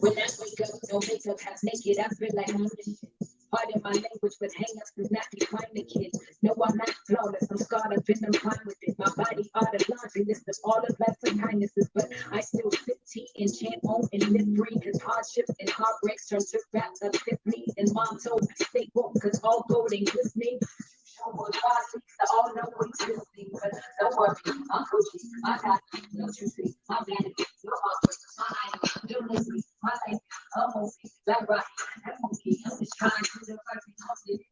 When I wake up, no makeup, half naked, I feel like I'm the shit. Pardon my language, but hang-ups does not define the kid. No, I'm not flawless, I'm scarred up and I'm fine with it. My body art of laundry, list of all of life's kindnesses, but I still sip tea and chant on and live free, cause hardships and heartbreaks turn to rap epiphany. And mom told me, stay woke, cause all gold ain't glistening. I all know what he's listening, but don't worry, I'm Gucci, I got no juicy, my vanity, no heartbreak, my idol, no mystery, my life, a movie, like Rocky, that monkey, I'm just trying to do the right thing, I'm sitting,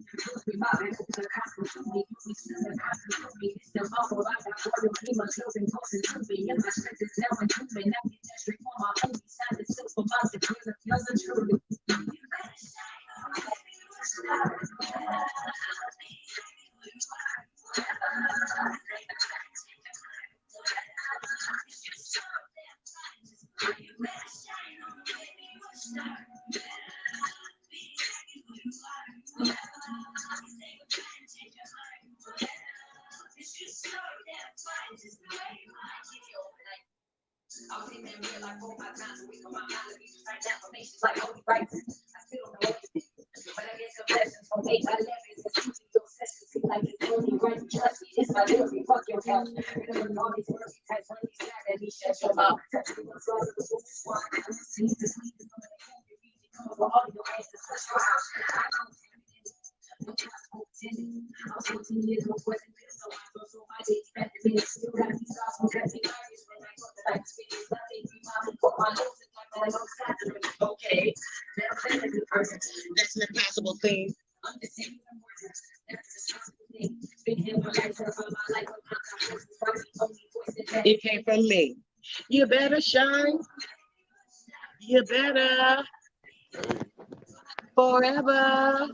my back to the constant to me, you see the constant to me, it's the bubble, I got royalty, my children posting to me, and my strength is now improving, I get that straight from my homie, signed the silk for my security, yours and truly. I'll take that real like 4 or 5 times a week on my mind. Right now, information's like holy rights. I still don't know everything, but I get some lessons from 8 by 11. It's usually your sessions. See, like it's only right. Trust me, it's my lyric. Fuck your couch. Remember all these words, he types on these side that he shut your mouth. Touch me once, all of the books squad. I'm seeing the sweet is on the come over all your ways to touch your house. I don't no trust, no tenant. I'm 14 years old, wasn't this so I go so my days back to me. Still got these sauce, because he varies when I go to like space. Nothing be my put my nose in my like I'm saturated. Okay, that's a person. That's an impossible thing. I'm just saying the words. That's a possible thing. Been here my life, for my life. It came from me. You better shine. You better forever.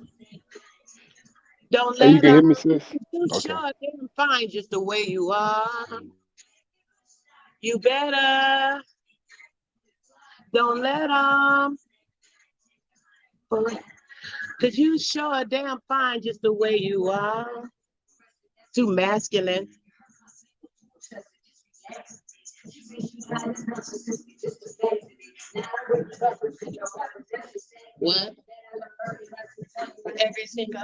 Don't Hey, you let can up. hear me, sis? You Okay. sure didn't find just the way you are. You better don't let them. Cause you sure damn fine just the way you are. Too masculine. What? Every single.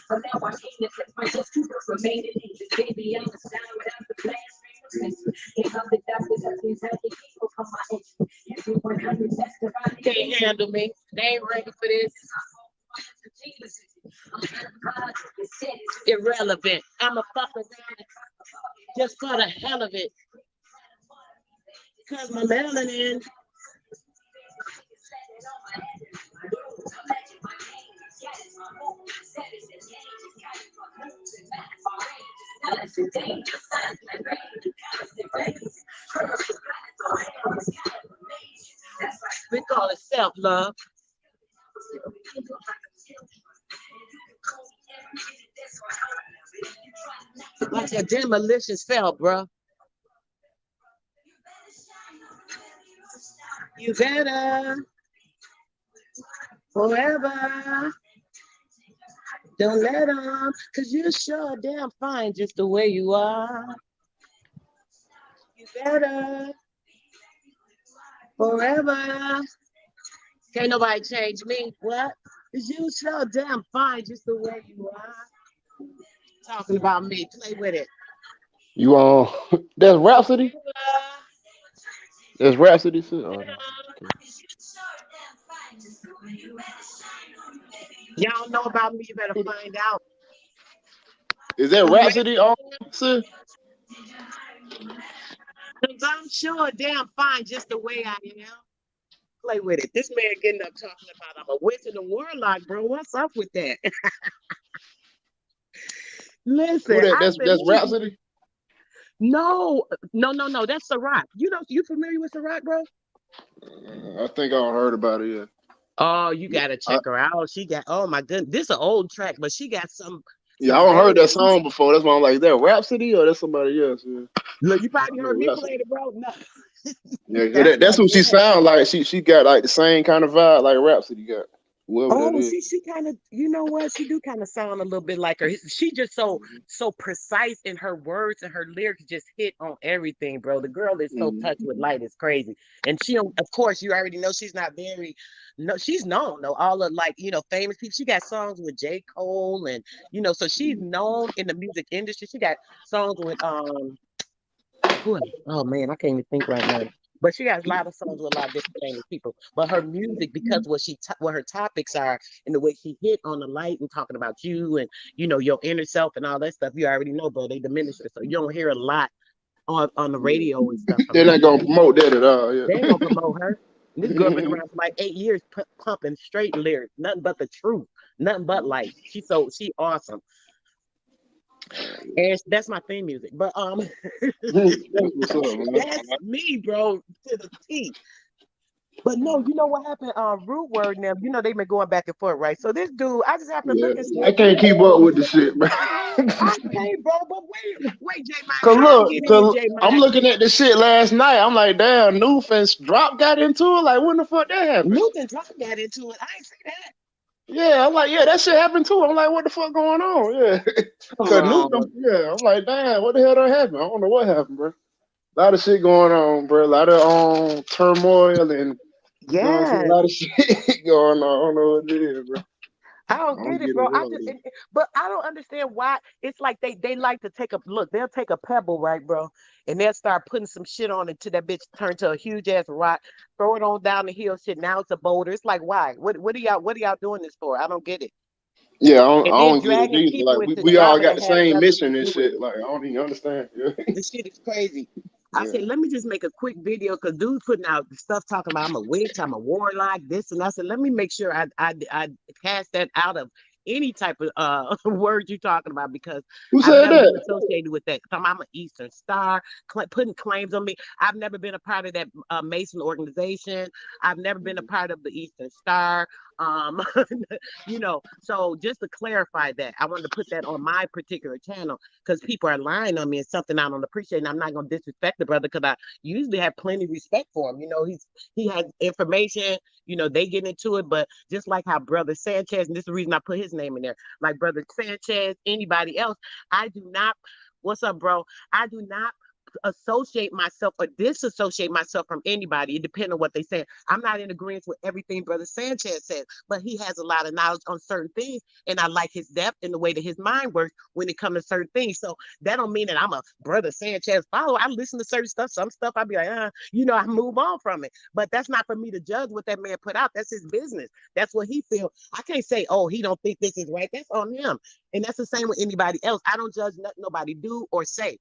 So now I came to flip my just to remain in it. Baby, I'm a star without the plan. If I'm the doctor, that's exactly people from my edge. If you 100, that's the right. Can't handle me. They ain't ready for this. Irrelevant. I'm a fuck around just for the hell of it. Cause my melanin. We call it self-love. Like a demolition fell, bro. You better forever. Don't let them, cause you're sure damn fine just the way you are. You better forever. Can't nobody change me. What? Cause you sure damn fine just the way you are. Talking about me. Play with it. You that's Rhapsody? That's Rhapsody, sis? Oh, no. Okay. Y'all know about me, you better find out. Is that Rhapsody sis? Cause I'm sure damn fine just the way I am. Play with it. This man getting up talking about I'm a witch and a warlock, bro. What's up with that? Listen, Who that? I That's said, Rhapsody? no. That's Ciroc. You familiar with Ciroc, bro? I think I heard about it, Oh, you yeah. gotta check her out. She got, oh my goodness, this is an old track, but she got some. Yeah, I haven't heard that song before. That's why I'm like, is that Rhapsody or that's somebody else? Yeah. Look, you I probably know heard me Rhapsody. play it, bro. No, Yeah, that's my that's who she jam. sound like. She got like the same kind of vibe like Rhapsody got. Whoever that Oh, is. she kind of, you know what? She do kind of sound a little bit like her. She just so precise in her words, and her lyrics just hit on everything, bro. The girl is so touched with Mhm. light, it's crazy. And she, of course, you already know she's not very, no, she's known though. All of like famous people. She got songs with J. Cole, and so she's known in the music industry. She got songs with who else? Oh man, I can't even think right now. But she has a lot of songs with a lot of different famous people. But her music, because what her topics are, and the way she hit on the light and talking about you and your inner self and all that stuff, you already know, bro. They diminish her, so you don't hear a lot on the radio and stuff from They're her. not gonna promote that at all. They ain't Yeah. gonna promote her. This girl been around for like 8 years, pumping straight lyrics, nothing but the truth, nothing but light. She awesome, and that's my theme music. But That's what's up, man. that's me, bro, to the T. But no, you know what happened? Root word now, they've been going back and forth, right? So this dude, I just happened to Yeah, look and I see. can't keep up with the shit, man. I can't, bro. But wait, J Mine, Cause how I look, get in with cause J I'm Mine? looking at this shit last night. I'm like, damn, new fence drop got into it. Like, when the fuck that happened? Newton Drop got into it. I ain't say that. Yeah, I'm like, yeah, that shit happened too. I'm like, what the fuck going on? Yeah, Come cause new, on. yeah, I'm like, damn, what the hell done happened? I don't know what happened, bro. A lot of shit going on, bro. A lot of turmoil and you know what I'm saying. A Yes. lot of shit going on. I don't know what it is, bro. I I don't don't get it, get bro. it I all. just, but I don't understand why. It's like they like to take a look. They'll take a pebble, right, bro, and they'll start putting some shit on it till that bitch turn to a huge ass rock. Throw it on down the hill, shit. Now it's a boulder. It's like, why? What are y'all doing this for? I don't get it. Yeah, And I then don't get it dragging either. people Like into we all dropping got that the has same nothing mission to and do with shit. it. Like I don't even understand. Yeah. This shit is crazy. I Yeah. said, let me just make a quick video because dude putting out stuff talking about I'm a witch, I'm a warlock, this and that. I said, let me make sure I cast that out of any type of word you're talking about because Who I've said never been that? associated with that. I'm an Eastern Star, putting claims on me. I've never been a part of that Mason organization. I've never been a part of the Eastern Star. Um, so just to clarify that, I wanted to put that on my particular channel because people are lying on me and something I don't appreciate. And I'm not gonna disrespect the brother because I usually have plenty of respect for him. He has information, they get into it, but just like how brother Sanchez, and this is the reason I put his name in there, like brother Sanchez, anybody else, I do not what's up, bro? I do not associate myself or disassociate myself from anybody. It depends on what they say. I'm not in agreement with everything Brother Sanchez says, but he has a lot of knowledge on certain things, and I like his depth and the way that his mind works when it comes to certain things. So that don't mean that I'm a Brother Sanchez follower. I listen to certain stuff. Some stuff I be like, I move on from it. But that's not for me to judge what that man put out. That's his business. That's what he feel. I can't say, oh, he don't think this is right. That's on him. And that's the same with anybody else. I don't judge nothing nobody do or say.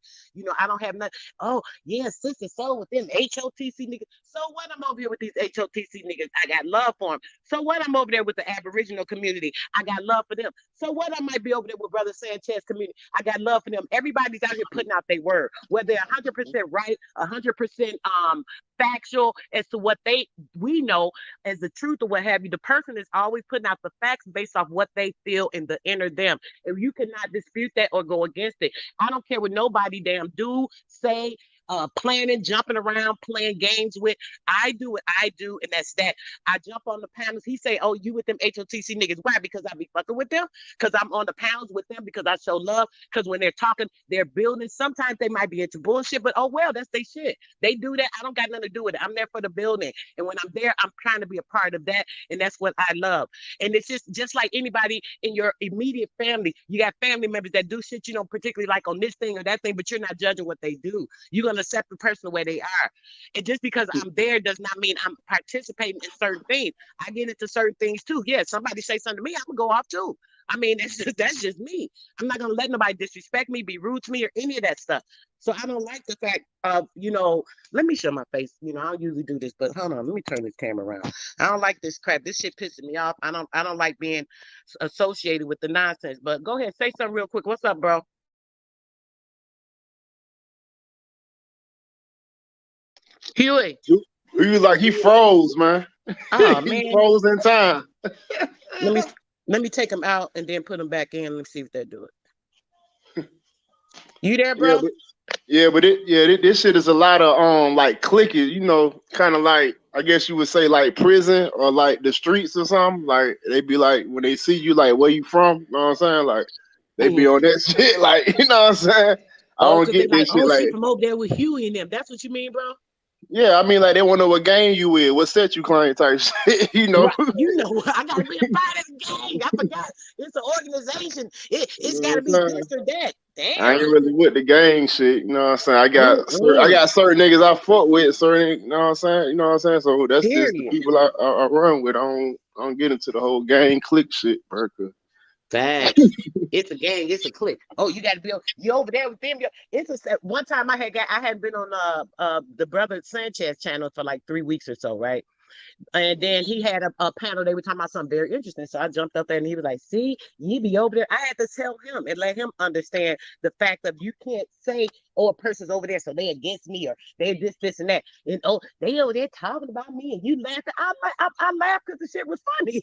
I don't have nothing. Oh, yeah, sister, so with them HOTC niggas. So what? I'm over here with these HOTC niggas. I got love for them. So what? I'm over there with the Aboriginal community. I got love for them. So what? I might be over there with Brother Sanchez community. I got love for them. Everybody's out here putting out their word, whether they're 100% right, 100% factual as to what we know as the truth or what have you. The person is always putting out the facts based off what they feel in the inner them. If you cannot dispute that or go against it, I don't care what nobody damn do, say, planning, jumping around, playing games with. I do what I do, and that's that. I jump on the panels. He say, "Oh, you with them HOTC niggas? Why? Because I be fucking with them. Because I'm on the panels with them. Because I show love. Because when they're talking, they're building. Sometimes they might be into bullshit, but oh well, that's their shit. They do that. I don't got nothing to do with it. I'm there for the building, and when I'm there, I'm trying to be a part of that, and that's what I love. And it's just like anybody in your immediate family. You got family members that do shit you don't particularly like on this thing or that thing, but you're not judging what they do. You're gonna accept the person the way they are. And just because I'm there does not mean I'm participating in certain things. I get into certain things too. Yeah, somebody say something to me, I'm gonna go off too. I mean, that's just me. I'm not gonna let nobody disrespect me, be rude to me, or any of that stuff. So I don't like the fact of, let me show my face. I don't usually do this, but hold on, let me turn this camera around. I don't like this crap. This shit pissing me off. I don't like being associated with the nonsense. But go ahead, say something real quick. What's up, bro? Huey. He was like he froze, man. Oh He man. froze in time. Let me let me take them out and then put them back in. Let's see if they do it. You there, Yeah, bro? this shit is a lot of like clicky, you know, kind of like I guess you would say like prison or like the streets or something. Like they be like when they see you, like where you from? You know what I'm saying? Like they be on that shit, like you know what I'm saying? I Oh, don't because they get like, this shit, oh, she like from over there with Huey and them. That's what you mean, bro? yeah, I mean like they want to know what gang you with, what set you claim type shit, you know. Right. You know, I gotta be a part of this gang. I forgot. It's an organization. It's You know gotta what be I'm this saying? or that. I Damn. ain't really with the gang shit, you know what I'm saying? I Mm-mm. got certain niggas I fuck with, certain, you know what I'm saying? You know what I'm saying? So that's just the Period. people I run with. I don't get into the whole gang clique shit, bro. Facts. It's a gang. It's a clique. Oh, you got to be you over there with them. One time I had been on the brother Sanchez channel for like 3 weeks or so, right? And then he had a panel. They were talking about something very interesting. So I jumped up there and he was like, see, you be over there. I had to tell him and let him understand the fact of you can't say, oh, a person's over there, so they against me or they this, and that. And oh, they over there talking about me and you laughing. I laugh because the shit was funny.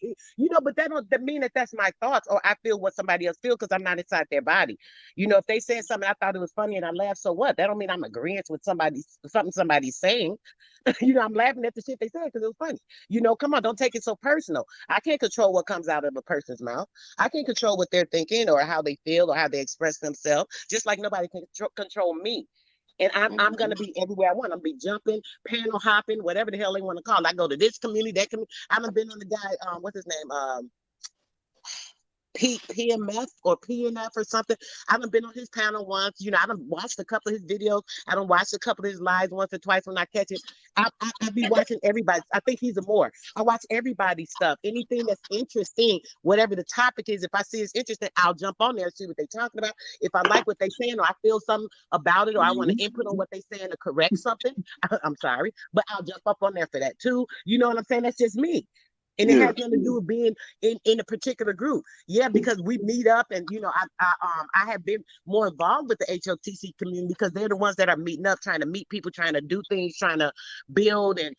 But that don't that mean that that's my thoughts or I feel what somebody else feel because I'm not inside their body. If they said something, I thought it was funny and I laughed, so what? That don't mean I'm agreeing with something somebody's saying. I'm laughing at the shit they said because it was funny. Come on, don't take it so personal. I can't control what comes out of a person's mouth. I can't control what they're thinking or how they feel or how they express themselves, just like nobody can control me. And I'm Mhm. gonna be everywhere I want. I'm gonna be jumping, panel hopping, whatever the hell they want to call it. I go to this community, that community. I haven't been on the guy, what's his name? PMF or PNF or something. I haven't been on his panel once. I don't watched a couple of his videos. I don't watch a couple of his lives once or twice when I catch it. I be watching everybody. I think he's a more. I watch everybody's stuff. Anything that's interesting, whatever the topic is, if I see it's interesting, I'll jump on there and see what they're talking about. If I like what they're saying or I feel something about it or I want to input on what they're saying to correct something, I'm sorry, but I'll jump up on there for that too. You know what I'm saying? That's just me. And it Yeah. has nothing to do with being in a particular group. Yeah, because we meet up and I have been more involved with the HOTC community because they're the ones that are meeting up, trying to meet people, trying to do things, trying to build and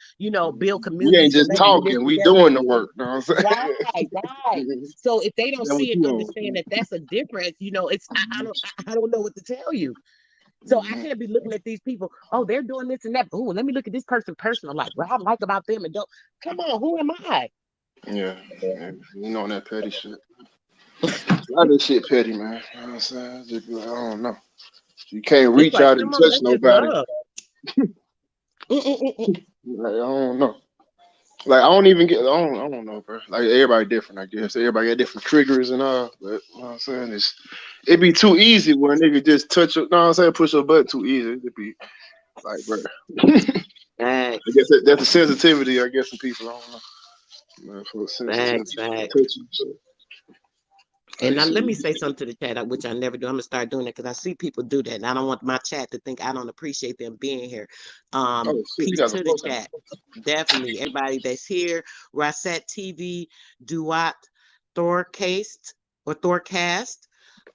build We ain't communities. So just let's do this talking, we together. doing the work, you know what I'm saying? Right, right. So if they don't That what see and you on. understand that that's a difference, it's I don't know what to tell you. So I Mhm. can't be looking at these people. Oh, they're doing this and that. Oh, let me look at this person personal life. What I like about them and don't. Come on, who am I? Yeah, yeah, you know that petty shit. A lot of this shit petty, man. You know what I'm saying? Just be like, I don't know. You can't It's reach like, out and come on, touch let's just nobody. love. Mm-mm-mm-mm. Like, I don't know. Like I don't even get. I don't know, bro. Like everybody different, I guess. Everybody got different triggers and all. But you know what I'm saying? It'd be too easy when a nigga just touch. You know what I'm saying? Push a button too easy. It'd be like, bro. I guess Facts, that's a sensitivity. I guess some people. I don't know. Man, for sensitivity, facts, facts. touching. So, And like, now so let me say something to the chat, which I never do. I'm gonna start doing it because I see people do that, and I don't want my chat to think I don't appreciate them being here. oh shit, you Peace got the to the flow down. chat, definitely. Everybody that's here, Rosette TV, Duat, Thorcast or Thorcast.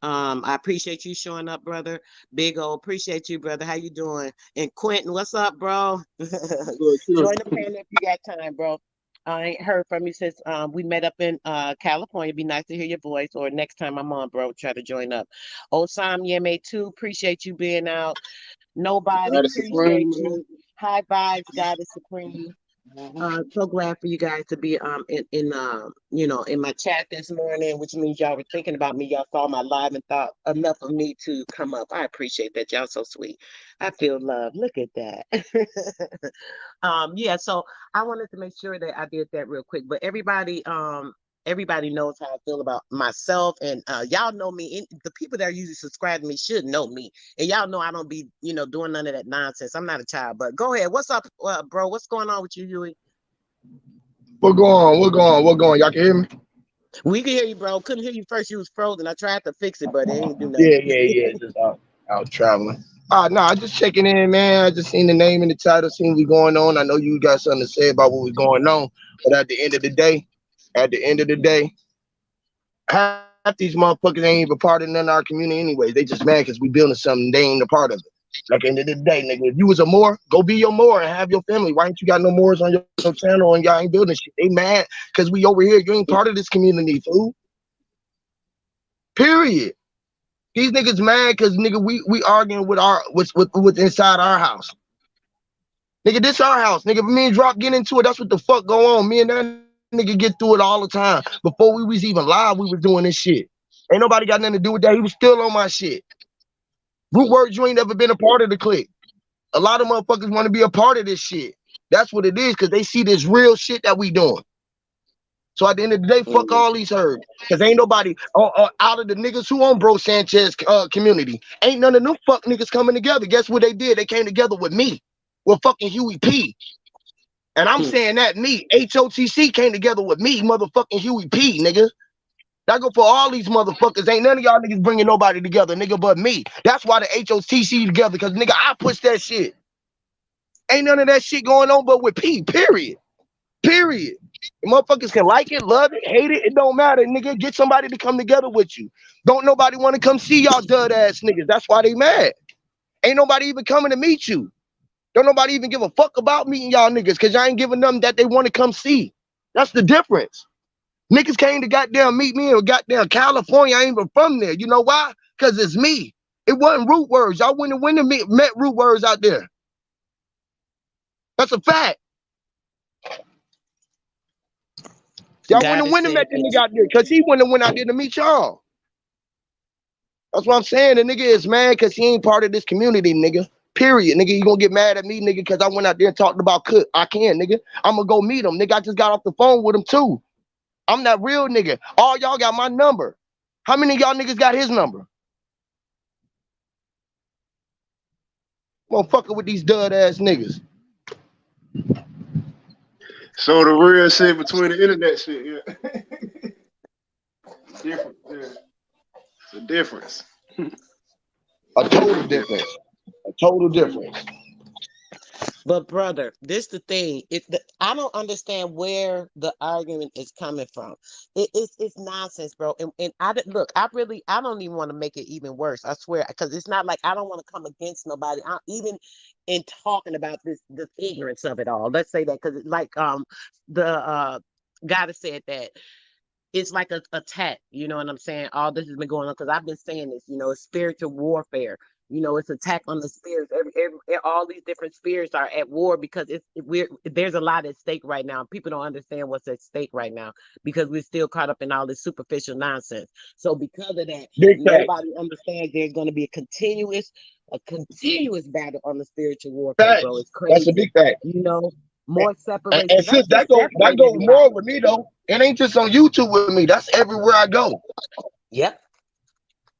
I appreciate you showing up, brother. Big O, appreciate you, brother. How you doing? And Quentin, what's up, bro? Good, sure. Join the panel if you got time, bro. I ain't heard from you since we met up in California. It'd be nice to hear your voice. Or next time I'm on, bro, try to join up. Osam Yeme too. Appreciate you being out. Nobody God is supreme, appreciate man. you. High vibes, God is supreme. Mhm. So glad for you guys to be in my chat this morning, which means y'all were thinking about me. Y'all saw my live and thought enough of me to come up. I appreciate that. Y'all so sweet. I feel love. Look at that. Yeah, so I wanted to make sure that I did that real quick. But everybody knows how I feel about myself, and y'all know me. The people that are usually subscribed to me should know me, and y'all know I don't be doing none of that nonsense. I'm not a child. But go ahead. What's up, bro? What's going on with you, Huey? What going on? What going on? What going on? Y'all can hear me? We can hear you, bro. Couldn't hear you first. You was frozen. I tried to fix it, but it ain't do nothing. Yeah. Just out traveling. No, I just checking in, man. I just seen the name in the title, seen what going on. I know you got something to say about what was going on, but at the end of the day, half these motherfuckers ain't even part of none of our community anyways. They just mad because we building something they ain't a part of it. Like at the end of the day, nigga, if you was a Moor, go be your Moor and have your family. Why ain't you got no Moors on your channel and y'all ain't building shit? They mad because we over here. You ain't part of this community, fool. Period. These niggas mad because nigga we arguing with with inside our house. Nigga, this our house. Nigga, me and Drop get into it. That's what the fuck go on. Me and that nigga get through it all the time. Before we was even live, we was doing this shit. Ain't nobody got nothing to do with that. He was still on my shit. Root words, you ain't never been a part of the clique. A lot of motherfuckers want to be a part of this shit. That's what it is, because they see this real shit that we doing. So at the end of the day, fuck all these herbs. Because ain't nobody out of the niggas who on Bro Sanchez community. Ain't none of them fuck niggas coming together. Guess what they did? They came together with me. With fucking Huey P. And I'm saying that me. HOTC came together with me, motherfucking Huey P, nigga. That go for all these motherfuckers. Ain't none of y'all niggas bringing nobody together, nigga, but me. That's why the HOTC together, because nigga, I push that shit. Ain't none of that shit going on but with P, period. Period. The motherfuckers can like it, love it, hate it. It don't matter, nigga. Get somebody to come together with you. Don't nobody want to come see y'all dud ass niggas. That's why they mad. Ain't nobody even coming to meet you. Don't nobody even give a fuck about meeting y'all niggas because y'all ain't giving them that they want to come see. That's the difference. Niggas came to goddamn meet me in goddamn California. I ain't even from there. You know why? Because it's me. It wasn't Root Words. Y'all wouldn't have met Root Words out there. That's a fact. Y'all wouldn't have met the nigga out there because he wouldn't have went out there to meet y'all. That's what I'm saying. The nigga is mad because he ain't part of this community, nigga. Period, nigga. You gonna get mad at me, nigga, because I went out there and talked about Cook. I can, nigga. I'm gonna go meet him, nigga. I just got off the phone with him too. I'm that real nigga. All y'all got my number. How many of y'all niggas got his number? Motherfucker with these dud ass niggas. So the real shit between the internet shit, yeah. Different, yeah. It's a difference. A total difference. A total difference. But brother, this the thing. I don't understand where the argument is coming from. It's nonsense, bro. And look, I don't even want to make it even worse. I swear, because it's not like I don't want to come against nobody. Even in talking about the ignorance of it all. Let's say that because like the guy that said that. It's like a attack, you know what I'm saying? All this has been going on because I've been saying this, it's spiritual warfare. It's attack on the spirits. All these different spirits are at war because there's a lot at stake right now. People don't understand what's at stake right now because we're still caught up in all this superficial nonsense. So because of that, nobody understands there's going to be a continuous battle on the spiritual warfare, bro. It's crazy. That's a big fact. More separation. And since that goes more with me though. It ain't just on YouTube with me. That's everywhere I go. Yep.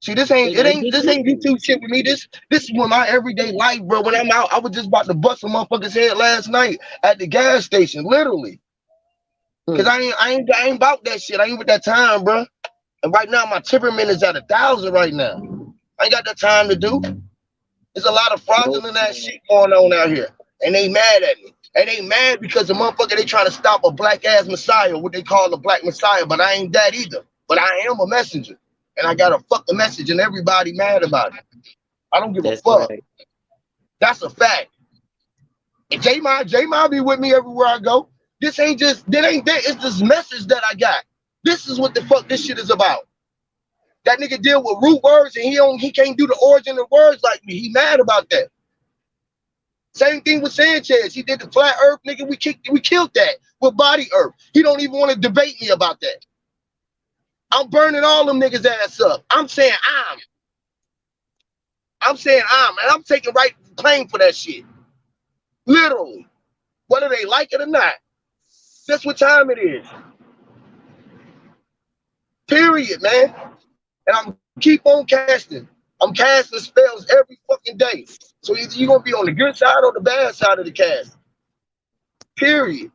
See, this ain't YouTube shit with me. This is with my everyday life, bro. When I'm out, I was just about to bust a motherfucker's head last night at the gas station, literally. Cause I ain't about that shit. I ain't with that time, bro. And right now my temperament is at 1,000 right now. I ain't got that time to do. There's a lot of fraudulent ass shit going on out here, and they mad at me. And they mad because the motherfucker, they trying to stop a black ass messiah, what they call a black messiah, but I ain't that either. But I am a messenger. And I got a fucking message and everybody mad about it. I don't give a fuck. Right. That's a fact. And J-Mon be with me everywhere I go. This ain't just, it's this message that I got. This is what the fuck this shit is about. That nigga deal with root words and he can't do the origin of words like me. He mad about that. Same thing with Sanchez. He did the flat earth, nigga. We killed that with body earth. He don't even want to debate me about that. I'm burning all them niggas ass up. I'm saying and I'm taking right claim for that shit. Literally. Whether they like it or not. That's what time it is. Period, man. And I'm keep on casting. I'm casting spells every fucking day. So either you're gonna be on the good side or the bad side of the cast. Period.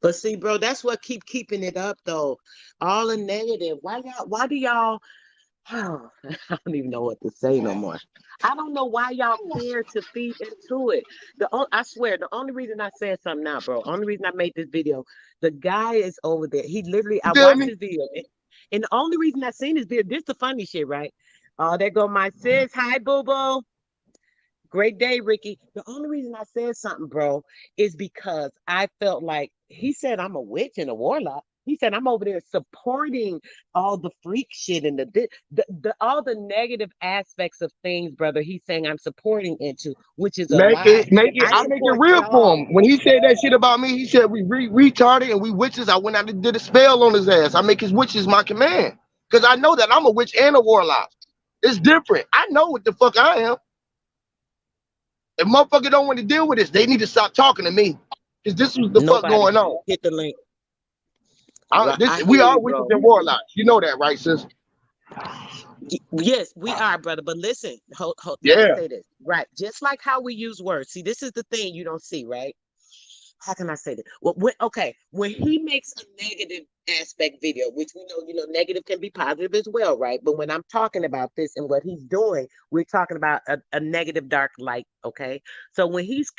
But see, bro, that's what keeping it up though. All the negative. Why do y'all oh, I don't even know what to say no more. I don't know why y'all care to feed into it. I swear, the only reason I said something now, bro, only reason I made this video, the guy is over there. He literally, I watched his video. And the only reason I seen his video, this the funny shit, right? There go my sis. Hi, boo-boo. Great day, Ricky. The only reason I said something, bro, is because I felt like he said I'm a witch and a warlock. He said, I'm over there supporting all the freak shit and the all the negative aspects of things, brother. He's saying I'm supporting into, which is a Make lie. it, make it. I I make it support real for y'all. him. When he said that shit about me, he said we retarded and we witches. I went out and did a spell on his ass. I make his witches my command because I know that I'm a witch and a warlock. It's different. I know what the fuck I am. If motherfucker don't want to deal with this, they need to stop talking to me because this was the fuck Nobody going on. hit the link. I We hear are you, witches bro. and warlocks. You know that, right, sis? Yes, we are, brother. But listen, let me Yeah. say this. Right. Just like how we use words. See, this is the thing you don't see, right? How can I say that? Well, okay, when he makes a negative aspect video, which we know, negative can be positive as well, right? But when I'm talking about this and what he's doing, we're talking about a negative dark light, okay? So when he's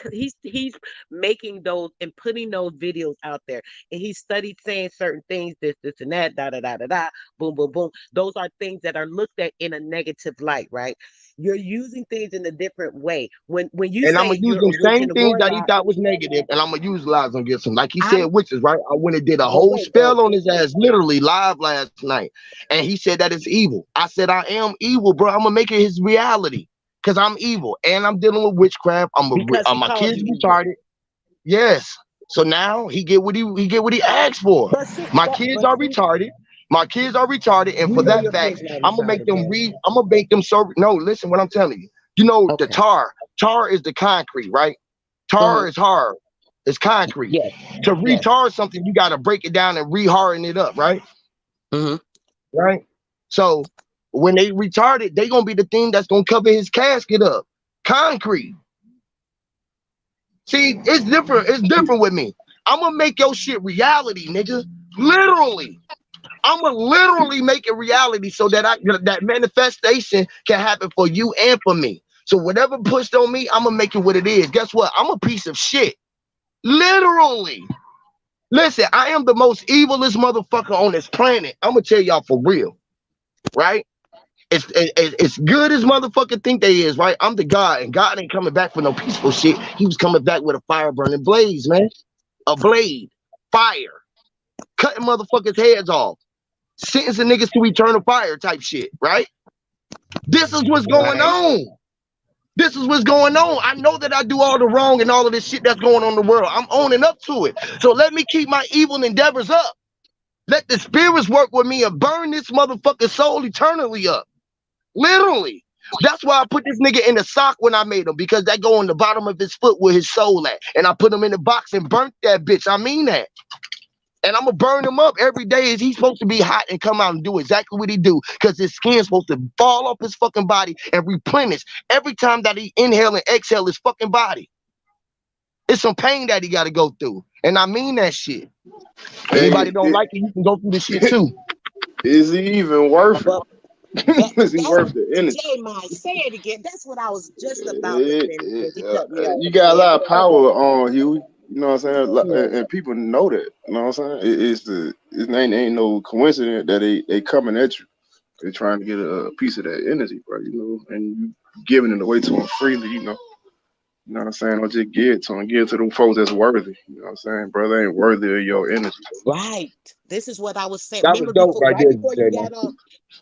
making those and putting those videos out there, and he studied saying certain things, this and that, da da da da da, boom boom boom. Those are things that are looked at in a negative light, right? You're using things in a different way. When you And I'm say gonna use you're them a witch same and a things that he warlock, thought was negative, and I'm gonna utilize them against him. Like he said, I'm witches, right? I went and did a but whole wait though. spell on his ass, literally live last night, and he said that it's evil. I said I am evil, bro. I'm gonna make it his reality because I'm evil and I'm dealing with witchcraft. Because he My called kids you evil. retarded. Yes. So now he get what he asked for. But see, My kids are see, retarded. My kids are retarded, and you for know that your fact, kids not I'm gonna make retarded, them bro. read. I'm gonna make them so. No, listen, what I'm telling you. You know the Okay. tar. Tar is the concrete, right? Tar Mm-hmm. is hard. It's concrete. Yes. To Yes. retar something, you got to break it down and re-harden it up, right? Mm-hmm. Right. So when they retard it, they gonna be the thing that's gonna cover his casket up. Concrete. See, it's different. It's different with me. I'm gonna make your shit reality, nigga. Literally. I'm gonna literally make it reality so that that manifestation can happen for you and for me. So whatever pushed on me, I'm gonna make it what it is. Guess what? I'm a piece of shit. Literally. Listen, I am the most evilest motherfucker on this planet. I'm gonna tell y'all for real, right? It's good as motherfucker think they is, right? I'm the God, and God ain't coming back for no peaceful shit. He was coming back with a fire burning blaze, man. A blade, fire, cutting motherfuckers' heads off, sentencing niggas to eternal fire type shit, right? This is what's going Right. on. This is what's going on. I know that I do all the wrong and all of this shit that's going on in the world. I'm owning up to it. So let me keep my evil endeavors up. Let the spirits work with me and burn this motherfucking soul eternally up. Literally. That's why I put this nigga in the sock when I made him, because that go on the bottom of his foot where his soul at. And I put him in the box and burnt that bitch. I mean that. And I'm gonna burn him up every day. Is he supposed to be hot and come out and do exactly what he do? Because his skin's supposed to fall off his fucking body and replenish every time that he inhale and exhale his fucking body. It's some pain that he got to go through, and I mean that shit. Anybody Hey, don't like it, you can go through the shit too. is he even worth it? But that Is he that's worth the energy? J my say it again. That's what I was just about to finish when he cut me off You got a again. lot of power on Huey. You know what I'm saying? Yeah. And people know that. You know what I'm saying? It ain't no coincidence that they coming at you. They're trying to get a piece of that energy, bro. You know, and you giving it away to them freely. You know. You know what I'm saying? Don't just give it to them. Give it to them folks that's worthy. You know what I'm saying? Brother ain't worthy of your energy. Right. This is what I was saying. That was Remember dope before, right right there, before you J-Man. got on,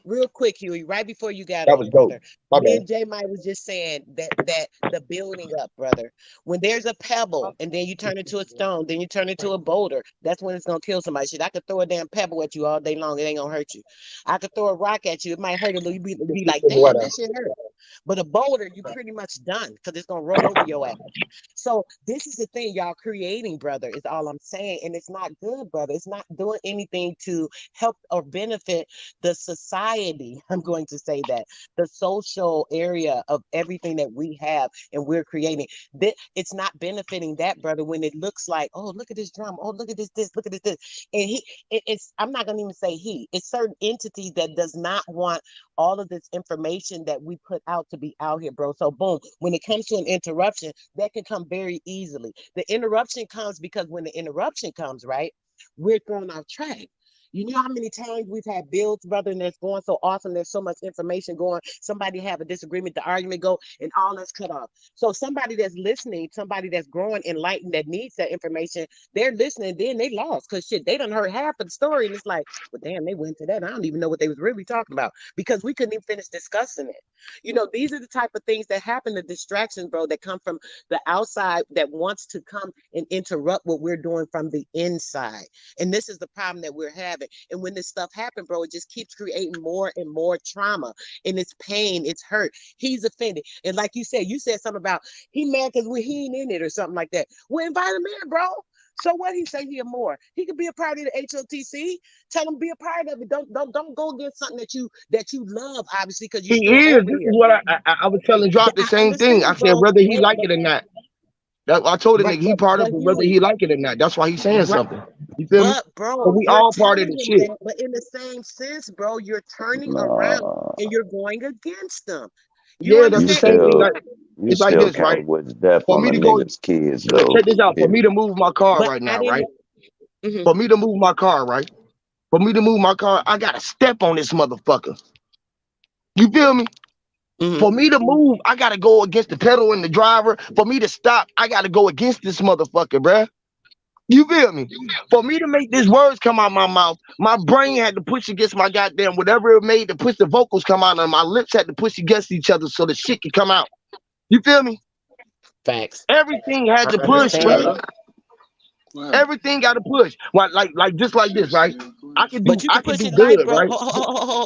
real quick, Huey, right before you got That on, was dope. brother. My Me bad. and J Mike was just saying that the building up, brother. When there's a pebble and then you turn into a stone, then you turn into a boulder, that's when it's gonna kill somebody. Shit, I could throw a damn pebble at you all day long, it ain't gonna hurt you. I could throw a rock at you, it might hurt a little, you be like, damn, that shit hurt. But a boulder, you pretty much done because it's gonna roll over your ass. So this is the thing y'all creating, brother, is all I'm saying. And it's not good, brother. It's not doing anything to help or benefit the society. I'm going to say that the social area of everything that we have and we're creating. It's not benefiting that, brother, when it looks like, oh, look at this drum. Oh, look at this, look at this. And it's I'm not gonna even say he, it's certain entities that does not want all of this information that we put out to be out here, bro. So boom, when it comes to an interruption, that can come very easily. The interruption comes because when the interruption comes, right, we're thrown off track. You know how many times we've had builds, brother, and that's going so awesome. There's so much information going. Somebody have a disagreement, the argument go, and all that's cut off. So somebody that's listening, somebody that's growing, enlightened, that needs that information, they're listening. Then they lost because shit, they done heard half of the story, and it's like, well, damn, they went to that. I don't even know what they was really talking about because we couldn't even finish discussing it. You know, these are the type of things that happen, the distractions, bro, that come from the outside that wants to come and interrupt what we're doing from the inside. And this is the problem that we're having. And when this stuff happens, bro, it just keeps creating more and more trauma. And it's pain, it's hurt. He's offended. And like you said something about he mad because he ain't in it or something like that. Well, invite him in, bro. So what he say here more? He could be a part of the HOTC. Tell him be a part of it. Don't go against something that you love, obviously, because you're He still is. over This here. is what I was telling Drop the I same thing. I understand, said bro. whether he Wait, like it or not. I told the but nigga he part of but it, whether Huey, he like it or not. That's why he's saying right. something. You feel me? But But bro, we you're all part of telling the him shit. that, but in the same sense, bro, you're turning around Nah, and you're going against them. You Yeah, that's you the understand? same thing. still Like you it's like still this, right? count what's death For on me a to go, nigga's kids check though. this out. For me Period. to move my car But right I now, didn't. right? Mhm, For me to move my car, right? For me to move my car, I gotta step on this motherfucker. You feel me? mhm. For me to move, I gotta go against the pedal and the driver. For me to stop, I gotta go against this motherfucker, bruh. You feel me? For me to make these words come out my mouth, my brain had to push against my goddamn whatever it made to push the vocals come out, and my lips had to push against each other so the shit could come out. You feel me? Facts. Everything had I to push, understand bro. that. Everything got to push. Like just like this, right? But you I can can push do it light, good, bro. right?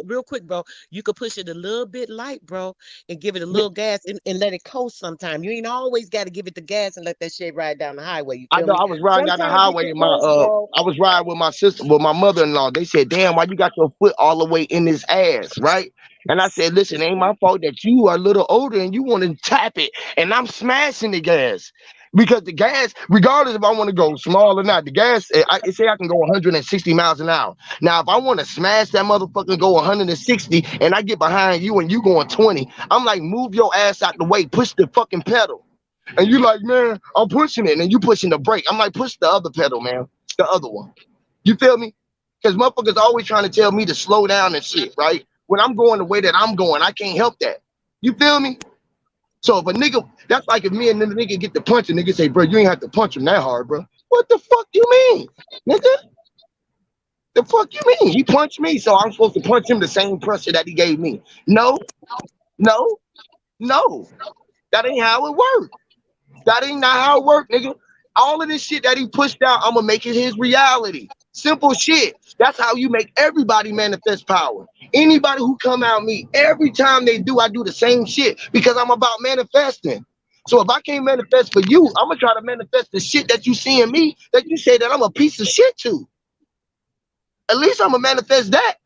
Real quick, bro. You could push it a little bit light, bro, and give it a little gas and let it coast sometime. You ain't always got to give it the gas and let that shit ride down the highway. You I feel know me? I was riding down the Sometimes you highway can and coast, bro. I was riding with my sister, with my mother-in-law. They said, "Damn, why you got your foot all the way in this ass?" Right? And I said, "Listen, it ain't my fault that you are a little older and you want to tap it, and I'm smashing the gas." Because the gas, regardless if I want to go small or not, the gas, it say I can go 160 miles an hour. Now, if I want to smash that motherfucker and go 160 and I get behind you and you going 20, I'm like, move your ass out the way, push the fucking pedal. And you like, man, I'm pushing it, and you pushing the brake. I'm like, push the other pedal, man, the other one. You feel me? Because motherfuckers always trying to tell me to slow down and shit, right? When I'm going the way that I'm going, I can't help that. You feel me? So if a nigga, that's like if me and the nigga get to punch, and nigga say, bro, you ain't have to punch him that hard, bro. What the fuck you mean, nigga? The fuck you mean? He punched me, so I'm supposed to punch him the same pressure that he gave me. No, no, no. That ain't how it works. That ain't not how it work, nigga. All of this shit that he pushed out, I'm gonna make it his reality. Simple shit. That's how you make everybody manifest power. Anybody who come out me, every time they do, I do the same shit because I'm about manifesting. So if I can't manifest for you, I'm gonna try to manifest the shit that you see in me that you say that I'm a piece of shit to. At least I'm gonna manifest that.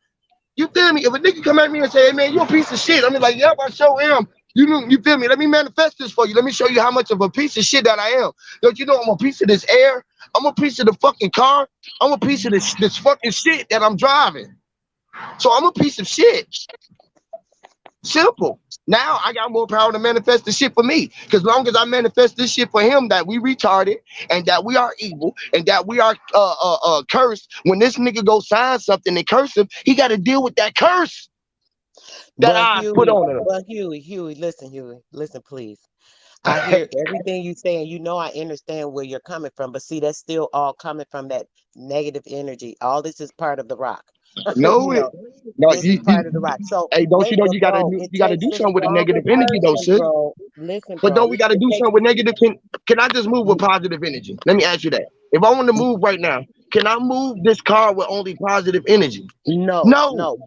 You feel me? If a nigga come at me and say, hey man, you a piece of shit, I'm like, yep, I sure am. You feel me? Let me manifest this for you. Let me show you how much of a piece of shit that I am. Don't you know I'm a piece of this air? I'm a piece of the fucking car. I'm a piece of this fucking shit that I'm driving. So I'm a piece of shit. Simple. Now I got more power to manifest the shit for me. Because long as I manifest this shit for him that we retarded and that we are evil and that we are cursed, when this nigga go sign something and curse him, he got to deal with that curse that But I put Huey, on him. listen, Huey, listen, please. I hear everything you say, and you know I understand where you're coming from. But see, that's still all coming from that negative energy. All this is part of the rock. No, You know, no, this is part of the rock. So hey, don't you wait, know but bro, it you gotta takes do a something with a stronger negative energy though, person, sis. bro. Listen, But bro. don't we gotta It do takes something with negative? Can I just move with positive energy? Let me ask you that. If I want to move right now, can I move this car with only positive energy? no, No, no,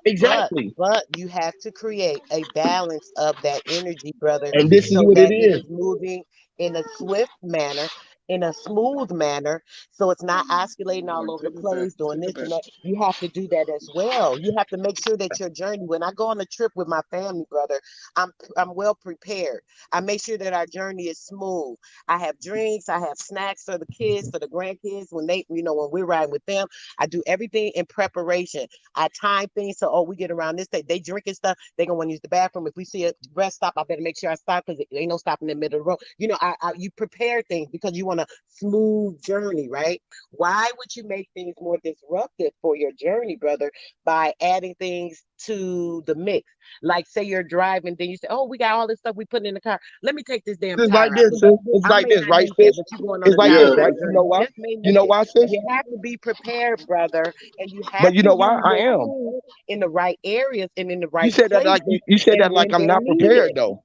exactly. but you have to create a balance of that energy, brother, And this is so what it that it is. is moving in a swift manner, in a smooth manner, so it's not oscillating all over the place, doing this and that. You have to do that as well. You have to make sure that your journey, when I go on a trip with my family, brother, I'm well prepared. I make sure that our journey is smooth. I have drinks, I have snacks for the kids, for the grandkids, when they, when we're riding with them. I do everything in preparation. I time things so we get around this day. They drinking stuff. They gonna want to use the bathroom. If we see a rest stop, I better make sure I stop because ain't no stopping in the middle of the road. You prepare things because you want to on a smooth journey, right? Why would you make things more disruptive for your journey, brother, by adding things to the mix? Like, say you're driving, then you say, "Oh, we got all this stuff we put in the car. Let me take this damn It's like tire out." this, sis. It's I like may this, not right, need that, sis? but you're going on It's a like this, Yeah. right? thousand-mile You know journey. You why? just may You need know it. why, sis? You have to be prepared, brother, and you have But you to know why? use I your am. tool in the right areas and in the You right said that like places you said that and like when I'm they're not prepared needed. though.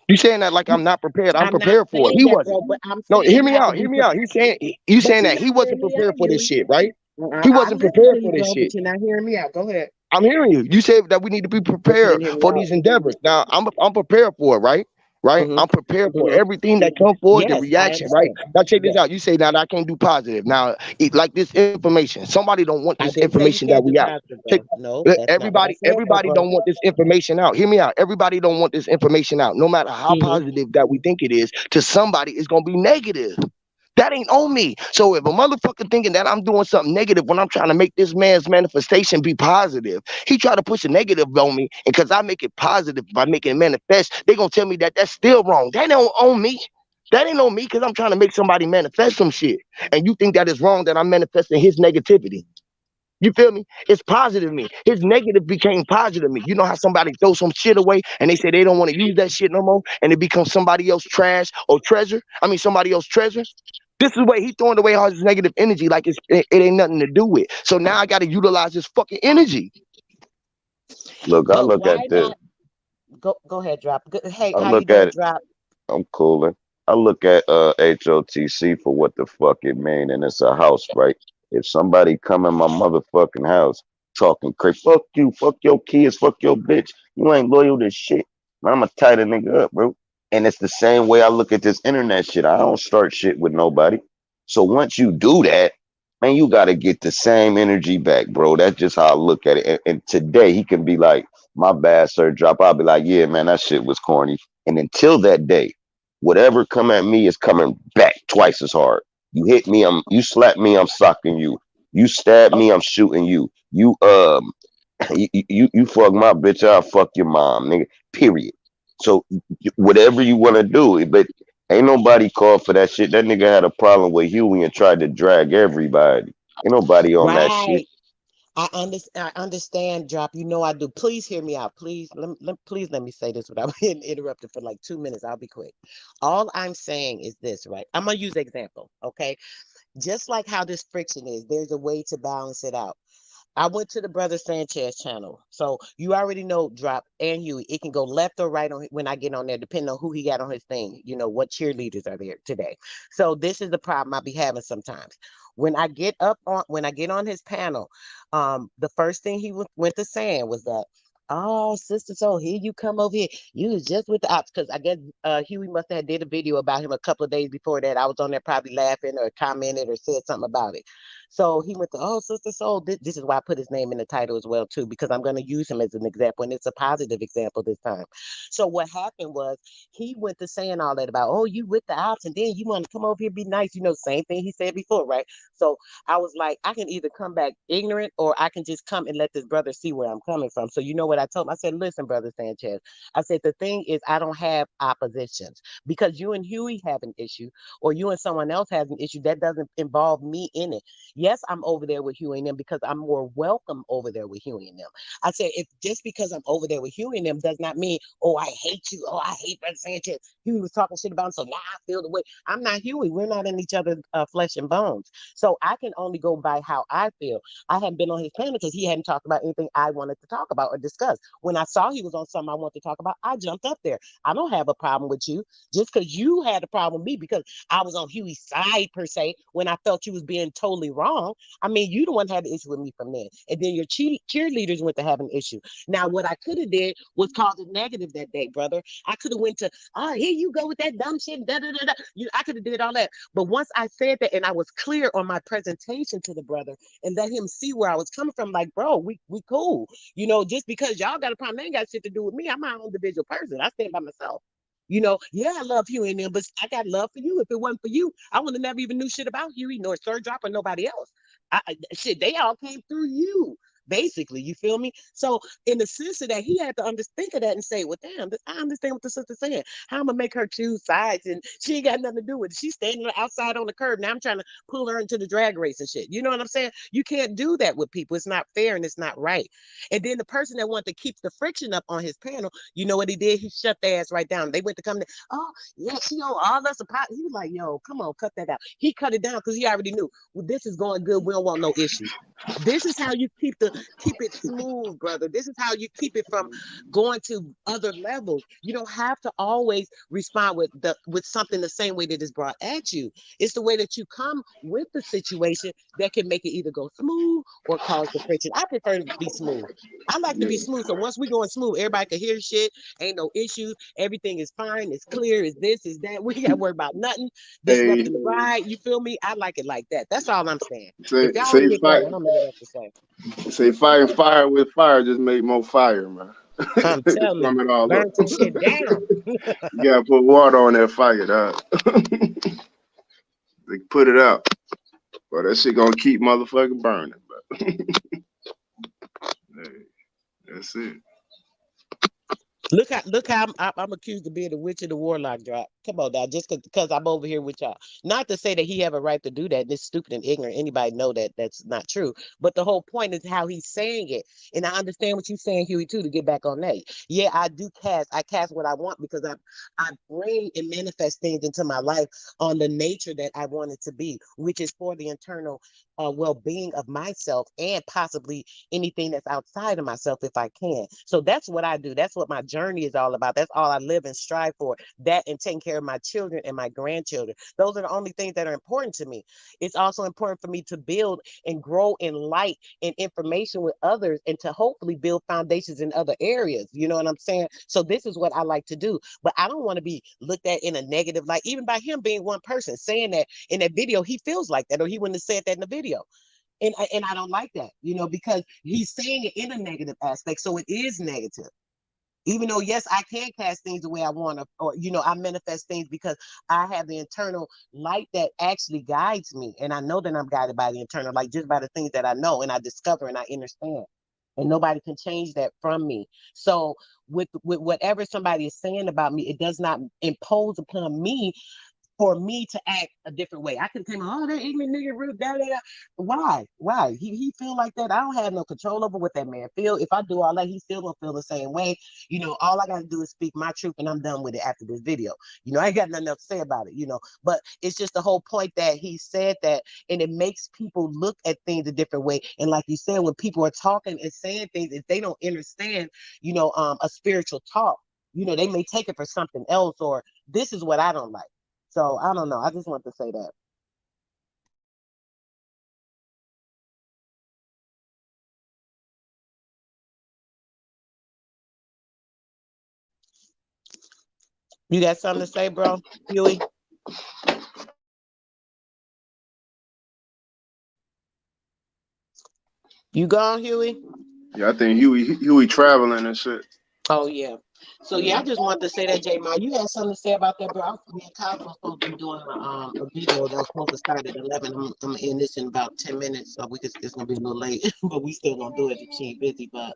You saying that like I'm not prepared. I'm I'm not prepared for it. saying He that, wasn't. bro, but I'm No, saying hear you me have to out. be Hear me out. prepared. He's saying you But saying you're that he not hearing wasn't me out, prepared for this Huey. shit, right? He I'm wasn't listening prepared to you, for this bro, shit. but you're not hearing me out. Go ahead. I'm hearing you. You said that we need to be But you prepared didn't hear me for out. these endeavors. Now I'm prepared for it, right? Right? Hmm. I'm prepared for Hmm. everything that comes forward, the Yes, I reaction, right? understand. Now check this Yes. out. You say that I can't do positive. Now, like this information, somebody don't want I this didn't say you information that can't we do out. positive, Check bro. No, that's not what I said, though, everybody bro. don't want this information out. Hear me out. Everybody don't want this information out. No matter how Hmm. positive that we think it is, to somebody it's gonna be negative. That ain't on me. So if a motherfucker thinking that I'm doing something negative when I'm trying to make this man's manifestation be positive, he try to push a negative on me, and because I make it positive by making it manifest, they gonna tell me that that's still wrong. That don't on me. That ain't on me because I'm trying to make somebody manifest some shit. And you think that is wrong that I'm manifesting his negativity. You feel me? It's positive me. His negative became positive me. You know how somebody throws some shit away and they say they don't want to use that shit no more and it becomes somebody else trash or treasure? I mean, somebody else treasure. This is where he throwing away all his negative energy like it ain't nothing to do with. So now I got to utilize this fucking energy. Look, I But look why at this. not go ahead, drop. Hey, I how you look at doing, it. drop? I'm cooling. I look at HOTC for what the fuck it mean, and it's a house, right? If somebody come in my motherfucking house talking crazy, fuck your kids, fuck your bitch, you ain't loyal to shit. Man, I'ma tie the nigga up, bro. And it's the same way I look at this internet shit. I don't start shit with nobody. So once you do that, man, you gotta get the same energy back, bro. That's just how I look at it. And today he can be like, my bad, sir, drop. I'll be like, yeah, man, that shit was corny. And until that day, whatever come at me is coming back twice as hard. You hit me, you slap me, I'm socking you. You stab me, I'm shooting you. You fuck my bitch, I'll fuck your mom, nigga. Period. So whatever you want to do, but ain't nobody called for that shit. That nigga had a problem with Huey and tried to drag everybody. Ain't nobody on that shit. Right. I understand, drop. You know I do. Please hear me out. Please, please let me say this without being interrupted for like 2 minutes. I'll be quick. All I'm saying is this, right? I'm gonna use example, okay? Just like how this friction is, there's a way to balance it out. I went to the brother Sanchez channel. So you already know drop and Huey. It can go left or right on when I get on there, depending on who he got on his thing. You know, what cheerleaders are there today. So this is the problem I be having sometimes. When I get on his panel, the first thing went to saying was that, "Oh, sister, so here you come over here. You was just with the ops." Because I guess Huey must have did a video about him a couple of days before that. I was on there probably laughing or commented or said something about it. So he went to, "Oh, Sister Soul." This is why I put his name in the title as well, too, because I'm going to use him as an example, and it's a positive example this time. So what happened was he went to saying all that about, "Oh, you with the ops, and then you want to come over here, be nice." Same thing he said before, right? So I was like, I can either come back ignorant or I can just come and let this brother see where I'm coming from. So you know what I told him? I said, "Listen, brother Sanchez," I said, "the thing is, I don't have oppositions because you and Huey have an issue or you and someone else has an issue that doesn't involve me in it. Yes, I'm over there with Huey and them because I'm more welcome over there with Huey and them." I said, "If just because I'm over there with Huey and them does not mean, oh, I hate you. Oh, I hate Brother Sanchez. Huey was talking shit about him, so now I feel the way." I'm not Huey. We're not in each other's flesh and bones. So I can only go by how I feel. I hadn't been on his panel because he hadn't talked about anything I wanted to talk about or discuss. When I saw he was on something I wanted to talk about, I jumped up there. I don't have a problem with you just because you had a problem with me because I was on Huey's side per se when I felt you was being totally wrong. I mean, you the one had the issue with me from then, and then your cheerleaders went to have an issue. Now, what I could have did was cause it negative that day, brother. I could have went to, "Oh, here you go with that dumb shit." Da, da, da, da. I could have did all that, but once I said that and I was clear on my presentation to the brother and let him see where I was coming from, like, bro, we cool. Just because y'all got a problem, they ain't got shit to do with me. I'm my own individual person. I stand by myself. Yeah, I love Huey and them, but I got love for you. If it wasn't for you, I would have never even knew shit about Huey, nor Sir Drop or nobody else. Shit, they all came through you. basically. You feel me? So in the sense of that, he had to think of that and say, well, damn, I understand what the sister's saying. How I'm gonna make her choose sides, and she ain't got nothing to do with it. She's standing outside on the curb. Now I'm trying to pull her into the drag race and shit. You know what I'm saying? You can't do that with people. It's not fair and it's not right. And then the person that wanted to keep the friction up on his panel, you know what he did? He shut their ass right down. They went to come to, oh, yeah, she owe all us a pot. He was like, yo, come on, cut that out. He cut it down because he already knew, well, this is going good. We don't want no issues. This is how you keep it smooth, brother. This is how you keep it from going to other levels. You don't have to always respond with something the same way that is brought at you. It's the way that you come with the situation that can make it either go smooth or cause the friction. I prefer to be smooth. I like to be smooth. So once we going smooth, everybody can hear shit. Ain't no issues. Everything is fine. It's clear. It's this, is that. We ain't got to worry about nothing. Hey, Disrupting the ride. You feel me? I like it like that. That's all I'm saying. say If y'all don't say get that, fight. I don't know what else to say. Say fighting fire with fire just make more fire, man. I'm telling Sum you, it all up. burn some shit down. You gotta put water on that fire, dog. They put it out. But that shit gonna keep motherfucking burning. But hey, that's it. Look how I'm accused of being a witch and a warlock. Drop. Come on now, just because I'm over here with y'all. Not to say that he have a right to do that. This stupid and ignorant. Anybody know that that's not true. But the whole point is how he's saying it, and I understand what you're saying, Huey, too. To get back on that, yeah, I do cast. I cast what I want because I bring and manifest things into my life on the nature that I want it to be, which is for the internal well-being of myself and possibly anything that's outside of myself if I can. So that's what I do. That's what my journey is all about. That's all I live and strive for. That and taking care of my children and my grandchildren. Those are the only things that are important to me. It's also important for me to build and grow in light and information with others and to hopefully build foundations in other areas. You know what I'm saying? So this is what I like to do. But I don't want to be looked at in a negative light, even by him being one person saying that in that video, he feels like that, or he wouldn't have said that in the video. And I don't like that, because he's saying it in a negative aspect. So it is negative. Even though, yes, I can cast things the way I want to, or, I manifest things because I have the internal light that actually guides me. And I know that I'm guided by the internal light, just by the things that I know and I discover and I understand. And nobody can change that from me. So with whatever somebody is saying about me, it does not impose upon me for me to act a different way. I could come, oh, that ignorant nigga, rude, da, da, da. Why? Why? He feel like that? I don't have no control over what that man feel. If I do all that, he still gonna feel the same way. All I gotta do is speak my truth and I'm done with it after this video. I ain't got nothing else to say about it, But it's just the whole point that he said that, and it makes people look at things a different way. And like you said, when people are talking and saying things, if they don't understand, a spiritual talk, they may take it for something else, or this is what I don't like. So I don't know. I just want to say that. You got something to say, bro? Huey? You gone, Huey? Yeah, I think Huey traveling and shit. Oh, yeah. So, yeah, I just wanted to say that, J. Ma. You had something to say about that, bro? Me and Kyle was supposed to be doing a video that was supposed to start at 11. I'm in this in about 10 minutes, so it's going to be a little late, but we still going to do it if she ain't busy. But,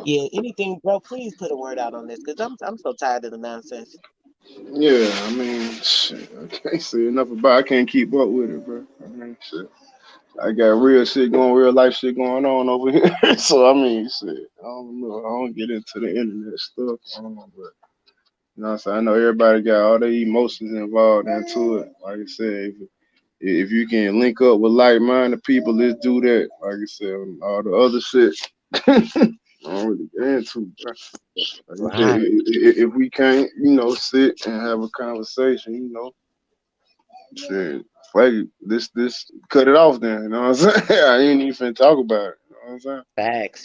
yeah, anything, bro, please put a word out on this because I'm so tired of the nonsense. Yeah, I mean, shit, I can't say enough about it. I can't keep up with it, bro. I mean, shit. I got real life shit going on over here. So I mean, shit. I don't know. I don't get into the internet stuff. I don't know, but what I'm saying? I know everybody got all their emotions involved into it. Like I said, if you can link up with like-minded people, let's do that. Like I said, all the other shit, I don't really get into. Bro. Like I said, Right. if we can't, sit and have a conversation, shit, fuck it. This, cut it off then. You know what I'm saying? I ain't even finna talk about it. You know what I'm saying?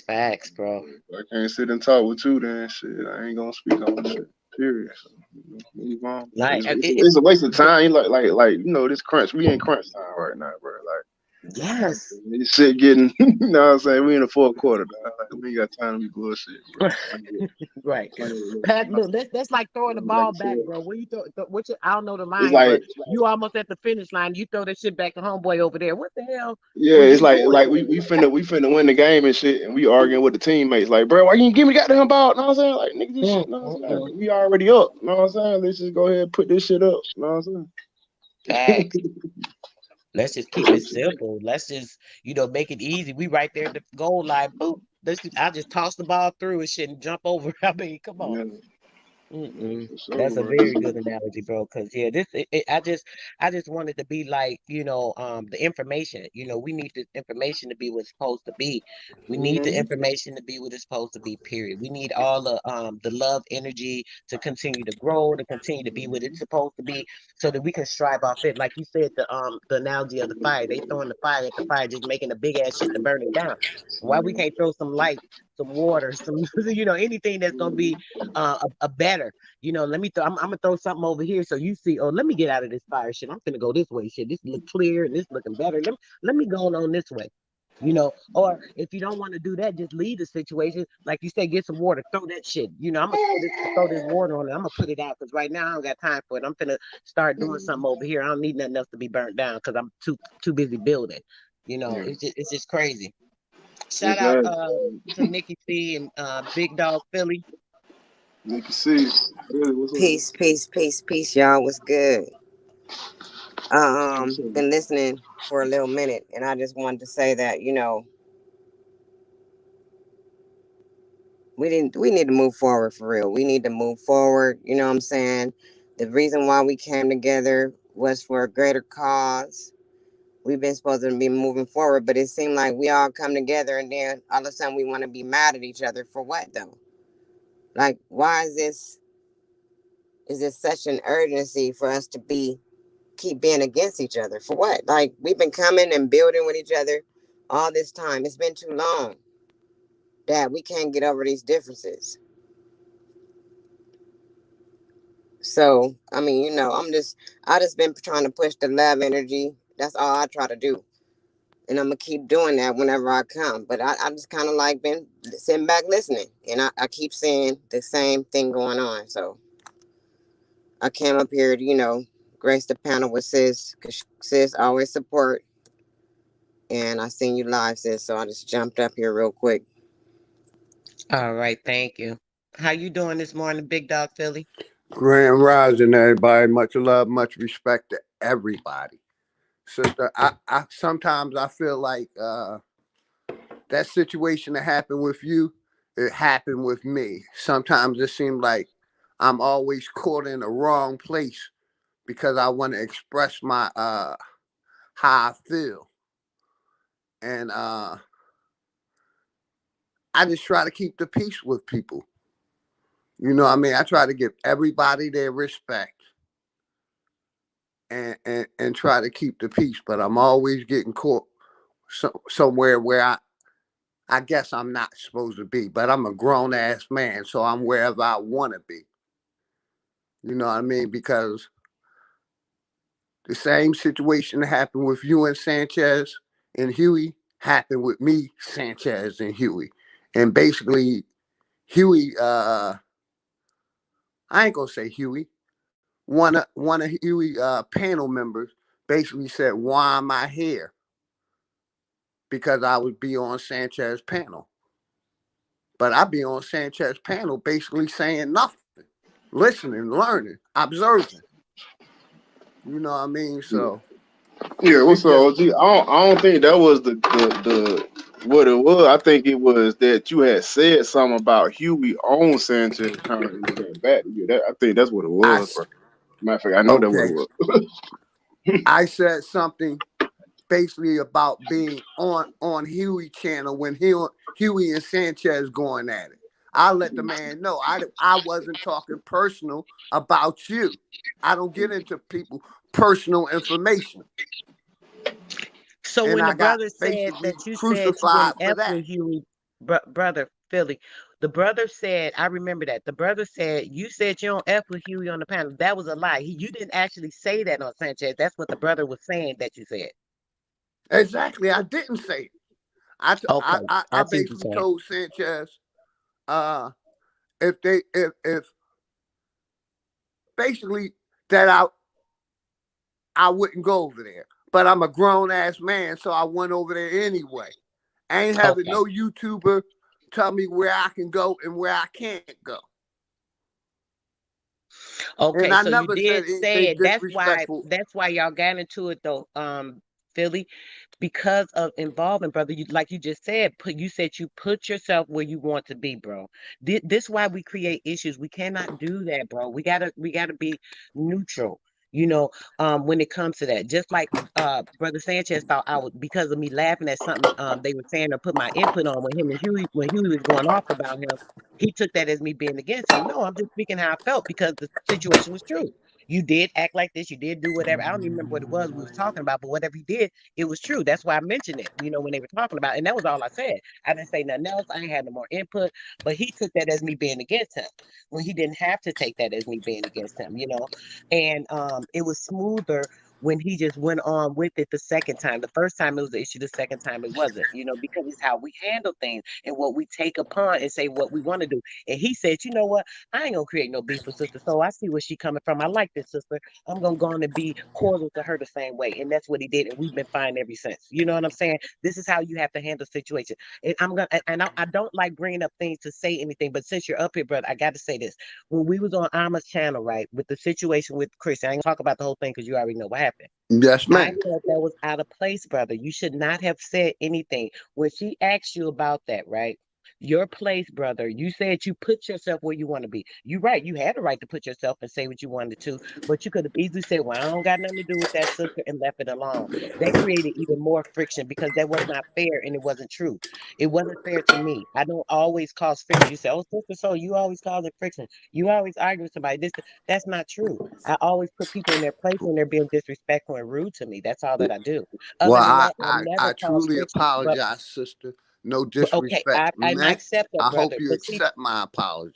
Facts, bro. If I can't sit and talk with you, then shit, I ain't gonna speak on that. Period. So, move on. Like, It's a waste of time. Like, this crunch. We in crunch time right now, bro. Like, yes. this shit getting, you know what I'm saying? We in the fourth quarter, dog. We ain't got time to be bullshit, bro. Right. Playing Pat, look, that's like throwing the like ball I back, said, bro. When you what you, I don't know the it's line, but like you almost at the finish line. You throw that shit back to homeboy over there. What the hell yeah, was it's you doing? like we finna win the game and shit, and we arguing with the teammates like, bro, why you ain't give me goddamn ball? Know what I'm saying? Like nigga, this shit. Know what I'm saying? We already up. Know what I'm saying? Let's just go ahead and put this shit up. Know what I'm saying? Facts. Let's just keep it simple. Let's just, make it easy. We right there at the goal line. Boop. I just toss the ball through and shit and jump over. I mean, come on. Yeah, yeah, Mm-mm. for sure, That's a bro. very good analogy, bro. Because yeah, I just wanted to be like, the information. We need the information to be what's supposed to be. We need the Mhm. information to be what it's supposed to be. Period. We need all the love, energy to continue to grow, to continue to be what it's supposed to be, so that we can strive off it. Like you said, the analogy of the fire. They throwing the fire at the fire, just making a big ass shit to burn it down. Why we can't throw some light, some water, some anything that's gonna be a better. Let me I'm gonna throw something over here so you see. Oh, let me get out of this fire shit. I'm gonna go this way. Shit, this look clear and this looking better. Let me go on this way. Or if you don't want to do that, just leave the situation. Like you say, get some water, throw that shit. I'm gonna throw this water on it. I'm gonna put it out because right now I don't got time for it. I'm gonna start doing something over here. I don't need nothing else to be burnt down because I'm too busy building. Yeah, It's just crazy. Shout out exactly. to Nikki C and Big Dog Philly. You can see, really, what's up? Peace, peace, peace, peace, y'all. What's good? What's up? Been listening for a little minute, and I just wanted to say that we need to move forward for real. We need to move forward. You know what I'm saying? The reason why we came together was for a greater cause. We've been supposed to be moving forward, but it seemed like we all come together, and then all of a sudden we want to be mad at each other for what though? Like, why is this? Is this such an urgency for us to keep being against each other for what? Like we've been coming and building with each other all this time. It's been too long that we can't get over these differences. So I mean, I just been trying to push the love energy. That's all I try to do. And I'm gonna keep doing that whenever I come. But I just kind of like been sitting back listening, and I keep seeing the same thing going on. So I came up here to grace the panel with sis, cause sis always support, and I seen you live, sis. So I just jumped up here real quick. All right, thank you. How you doing this morning, Big Dog Philly? Grand Rising, everybody. Much love, much respect to everybody. Sister, I sometimes I feel like that situation that happened with you, it happened with me. Sometimes it seems like I'm always caught in the wrong place because I want to express my how I feel. And I just try to keep the peace with people. You know what I mean? I try to give everybody their respect. And try to keep the peace. But I'm always getting caught somewhere where I guess I'm not supposed to be. But I'm a grown ass man, so I'm wherever I want to be. You know what I mean? Because the same situation that happened with you and Sanchez and Huey happened with me, Sanchez and Huey. And basically, Huey, I ain't gonna say Huey. One of Huey panel members basically said, "Why am I here?" Because I would be on Sanchez's panel. But I'd be on Sanchez's panel basically saying nothing, listening, learning, observing. You know what I mean? Yeah, So yeah. What's it's up, just OG? I don't think that was the what it was. I think it was that you had said something about Huey on Sanchez kind of got back to you. I think that's what it I was, bro. Matter of fact, I know that what it okay. was. I said something basically about being on Huey channel when Huey and Sanchez going at it. I let the man know I wasn't talking personal about you. I don't get into people personal information. So And when the I got brother said basically that you said you crucified didn't for F that. with Huey, brother Philly, the brother said, I remember that. The brother said, you said you don't F with Huey on the panel. That was a lie. You didn't actually say that on Sanchez. That's what the brother was saying that you said. Exactly. I didn't say it. Okay, I I see what you're basically saying. told Sanchez, uh, if basically that I wouldn't go over there. But I'm a grown ass man, so I went over there anyway. I ain't having Okay. no YouTuber tell me where I can go and where I can't go. And Okay, I so you never said did say anything it. disrespectful. That's why y'all got into it though, Philly, because of involvement, brother. You like you just said, you said you put yourself where you want to be, bro. This why we create issues. We cannot do that, bro. We gotta be neutral. You know, when it comes to that, just like brother Sanchez thought I would because of me laughing at something they were saying or put my input on when Huey was going off about him. He took that as me being against him. No, I'm just speaking how I felt because the situation was true. You did act like this. You did do whatever. I don't even remember what it was we was talking about, but whatever he did, it was true. That's why I mentioned it, when they were talking about it. And that was all I said. I didn't say nothing else. I ain't had no more input, but he took that as me being against him when he didn't have to take that as me being against him. And it was smoother when he just went on with it the second time. The first time it was the issue, the second time it wasn't, because it's how we handle things and what we take upon and say what we want to do. And he said, you know what? I ain't gonna create no beef with sister. So I see where she coming from. I like this sister. I'm gonna go on and be cordial to her the same way. And that's what he did. And we've been fine ever since. You know what I'm saying? This is how you have to handle situation. And I don't like bringing up things to say anything, but since you're up here, brother, I got to say this. When we was on Alma's channel, right, with the situation with Chris, I ain't gonna talk about the whole thing because you already know what happened. Yes, I ma'am. felt that was out of place, brother. You should not have said anything. When she asked you about that, right? Your place, brother. You said you put yourself where you want to be. You're right. You had the right to put yourself and say what you wanted to, but you could have easily said, well, I don't got nothing to do with that sister and left it alone. That created even more friction because that was not fair and it wasn't true. It wasn't fair to me. I don't always cause friction. You say, oh, sister, so you always cause it friction. You always argue with somebody. That's not true. I always put people in their place when they're being disrespectful and rude to me. That's all that I do. Well, Other than that, I never I cause truly friction. apologize, sister. No But okay, disrespect I meant. accept that, I hope brother. you But see, accept my apology.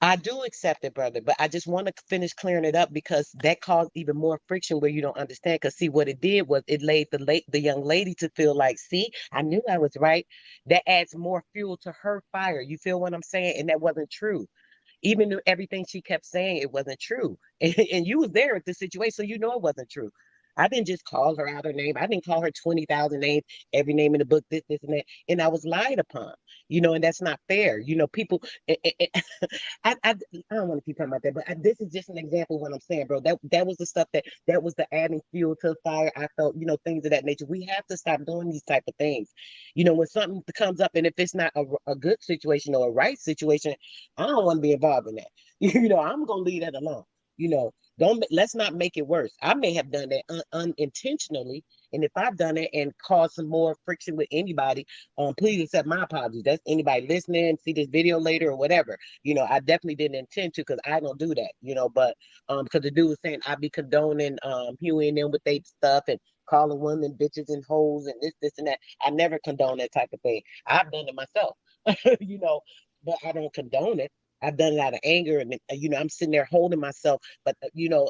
I do accept it, brother. But I just want to finish clearing it up because that caused even more friction where you don't understand. Because see, what it did was it laid the young lady to feel like, see, I knew I was right. That adds more fuel to her fire. You feel what I'm saying? And that wasn't true. Even though everything she kept saying, it wasn't true. And you was there at the situation, so you know it wasn't true. I didn't just call her out her name. I didn't call her 20,000 names, every name in the book, this, and that. And I was lied upon, and that's not fair. People, I don't want to keep talking about that, but this is just an example of what I'm saying, bro. That was the stuff that was the adding fuel to the fire. I felt, things of that nature. We have to stop doing these type of things. When something comes up and if it's not a good situation or a right situation, I don't want to be involved in that. I'm gonna leave that alone. Don't let's not make it worse. I may have done that unintentionally, and if I've done it and caused some more friction with anybody, please accept my apologies. That's anybody listening, see this video later or whatever. I definitely didn't intend to because I don't do that. But because the dude was saying I be condoning Huey and them with their stuff and calling women bitches and hoes and this and that. I never condone that type of thing. I've done it myself, you know, but I don't condone it. I've done it out of anger, and I'm sitting there holding myself, but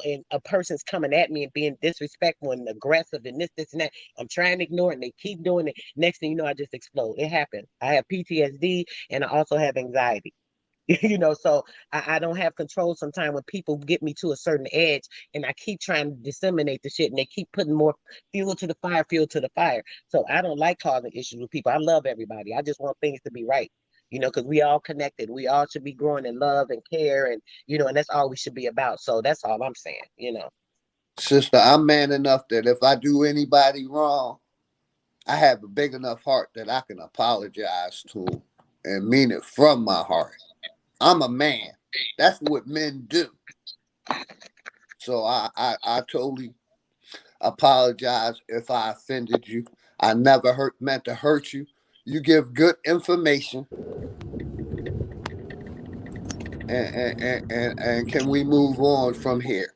and a person's coming at me and being disrespectful and aggressive and this and that. I'm trying to ignore it, and they keep doing it. Next thing you know, I just explode. It happened. I have PTSD, and I also have anxiety. So I don't have control sometimes when people get me to a certain edge and I keep trying to disseminate the shit and they keep putting more fuel to the fire. So I don't like causing issues with people. I love everybody. I just want things to be right. Because we all connected. We all should be growing in love and care and that's all we should be about. So that's all I'm saying. Sister, I'm man enough that if I do anybody wrong, I have a big enough heart that I can apologize to them and mean it from my heart. I'm a man. That's what men do. So I totally apologize if I offended you. I never meant to hurt you. You give good information, and can we move on from here?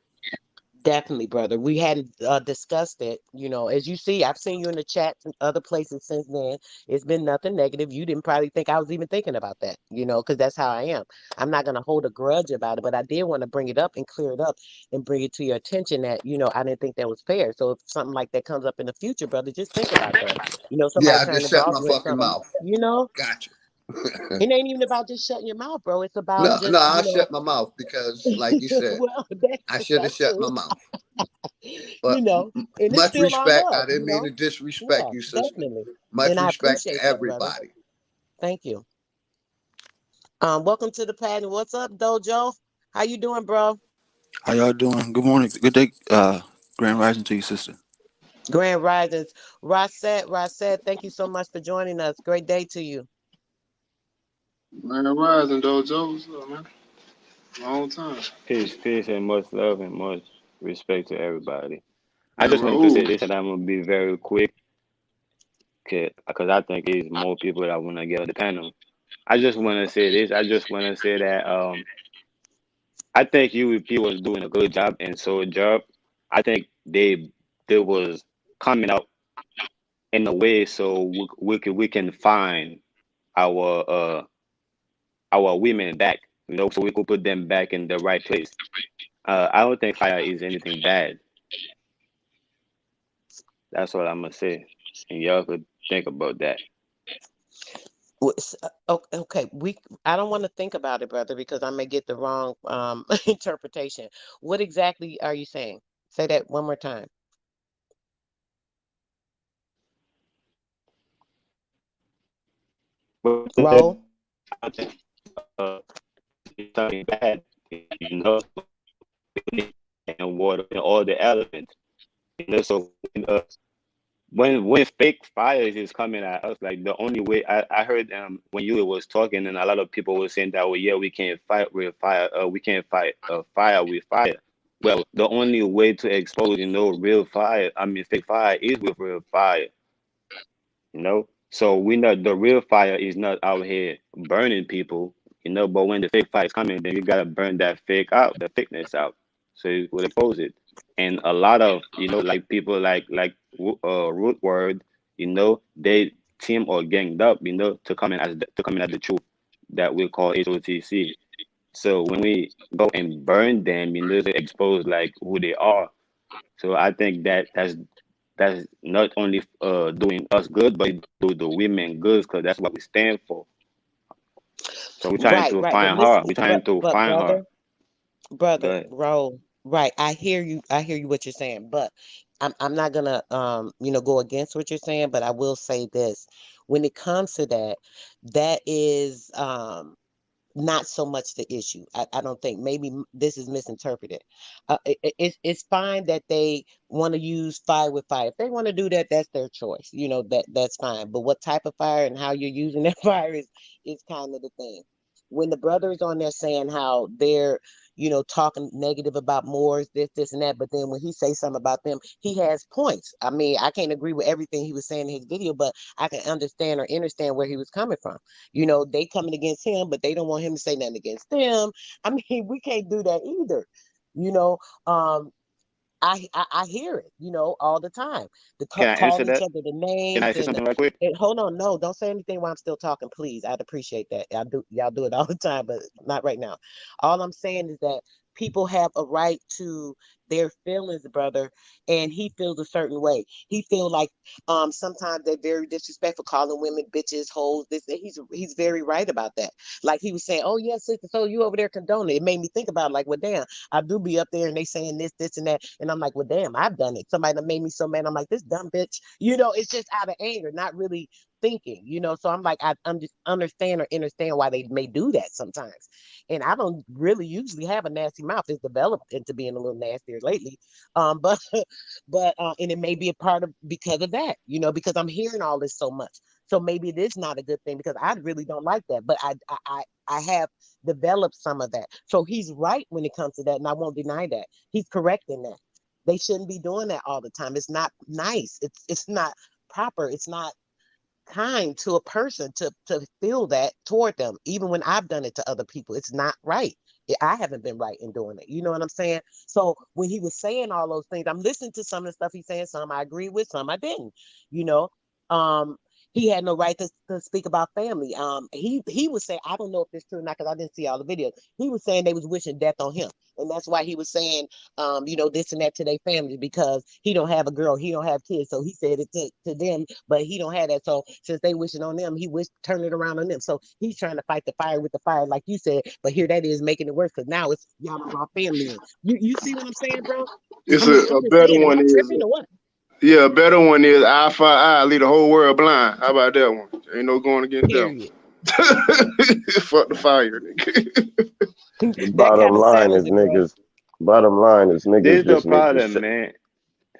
Definitely, brother. We hadn't discussed it. You know, as you see, I've seen you in the chats and other places since then. It's been nothing negative. You didn't probably think I was even thinking about that, you know, because that's how I am. I'm not going to hold a grudge about it, but I did want to bring it up and clear it up and bring it to your attention that, you know, I didn't think that was fair. So if something like that comes up in the future, brother, just think about that. You know, Yeah, somebody I trying just to shut dog my you or fucking something, mouth. you know, Gotcha. it ain't even about just shutting your mouth, bro. It's about No, no, just, I you know, shut my mouth because, like you said, well, I should have that shut my too, mouth. you But know, and it's much still all respect. I love, you didn't mean know. to disrespect Yeah, you, sister. definitely. Much And I respect to appreciate that, brother. everybody. Thank you. Welcome to the pattern. What's up, Dojo? How you doing, bro? How y'all doing? Good morning. Good day. Grand rising to you, sister. Grand Risings. Rosette, thank you so much for joining us. Great day to you. Man, rising dojo, what's up, man? Long time. Peace, and much love and much respect to everybody. I Man, just wanted to say roll. this, and I'm gonna be very quick, because I think it's more people that want to get on the panel. I just want to say this. I just want to say that I think UEP was doing a good job and so job. I think they was coming out in a way so we can find our our women back, so we could put them back in the right place. I don't think fire is anything bad. That's what I'm gonna say, and y'all could think about that. Okay, I don't want to think about it, brother, because I may get the wrong interpretation. What exactly are you saying? Say that one more time. But Roll. I think it's something bad, and water and all the elements. So when fake fires is coming at us, like the only way I heard when you was talking, and a lot of people were saying that, well, yeah, we can't fight with fire, we can't fight fire with fire. Well, the only way to expose, real fire, I mean fake fire, is with real fire. So we know the real fire is not out here burning people, but when the fake fire is coming, then you gotta burn that fake out, the fakeness out, so you will expose it. And a lot of, like people Root Word, they team or ganged up, to come in as the truth that we call HOTC. So when we go and burn them, to expose like who they are. So I think that's not only doing us good, but it do the women good, because that's what we stand for. So we're trying Right, to right. But find her. listen, We're trying to but find her. Go brother, ahead. roll. Right. I hear you what you're saying, but I'm not gonna go against what you're saying, but I will say this. When it comes to that, that is not so much the issue. I don't think maybe this is misinterpreted. It's fine that they want to use fire with fire. If they want to do that, that's their choice. You know that's fine. But what type of fire and how you're using that fire is kind of the thing. When the brother is on there saying how they're talking negative about Moors, this, and that, but then when he says something about them, he has points. I mean, I can't agree with everything he was saying in his video, but I can understand or understand where he was coming from. They coming against him, but they don't want him to say nothing against them. I mean, we can't do that either. You know, um, I hear it, all the time. The Can I answer calling each that? other the Can I names say and something right quick? hold on, no, don't say anything while I'm still talking, please. I'd appreciate that. Y'all do it all the time, but not right now. All I'm saying is that people have a right to their feelings, brother, and he feels a certain way. He feel like sometimes they're very disrespectful, calling women bitches, hoes. This he's very right about that. Like he was saying, oh yes, sister, so you over there condoning it. It made me think about it, like, well, damn, I do be up there and they saying this, and that. And I'm like, well, damn, I've done it. Somebody that made me so mad. I'm like, this dumb bitch. It's just out of anger, not really thinking. So I'm like, I understand or understand why they may do that sometimes. And I don't really usually have a nasty mouth. It's developed into being a little nastier lately. But and it may be a part of because of that, because I'm hearing all this so much. So maybe it is not a good thing because I really don't like that. But I have developed some of that. So he's right when it comes to that, and I won't deny that. He's correct in that. They shouldn't be doing that all the time. It's not nice. It's not proper. It's not kind to a person to feel that toward them. Even when I've done it to other people, it's not right. I haven't been right in doing it. You know what I'm saying? So when he was saying all those things, I'm listening to some of the stuff he's saying. Some I agree with, some I didn't. You know, um, he had no right to speak about family. He was saying, I don't know if it's true or not because I didn't see all the videos. He was saying they was wishing death on him, and that's why he was saying, this and that to their family because he don't have a girl, he don't have kids. So he said it to them, but he don't have that. So since they wishing on them, he wish turn it around on them. So he's trying to fight the fire with the fire, like you said. But here that is making it worse because now it's y'all don't brought family in. You see what I'm saying, bro? It's I'm a just better saying, am one I is tripping or what? yeah, a better one is eye for eye, leave the whole world blind. How about that one? Ain't no going against that one. Period. Fuck the fire, nigga. The That bottom kind of line settles is it, bro. niggas. Bottom line is This niggas is the just need to problem, shut. man.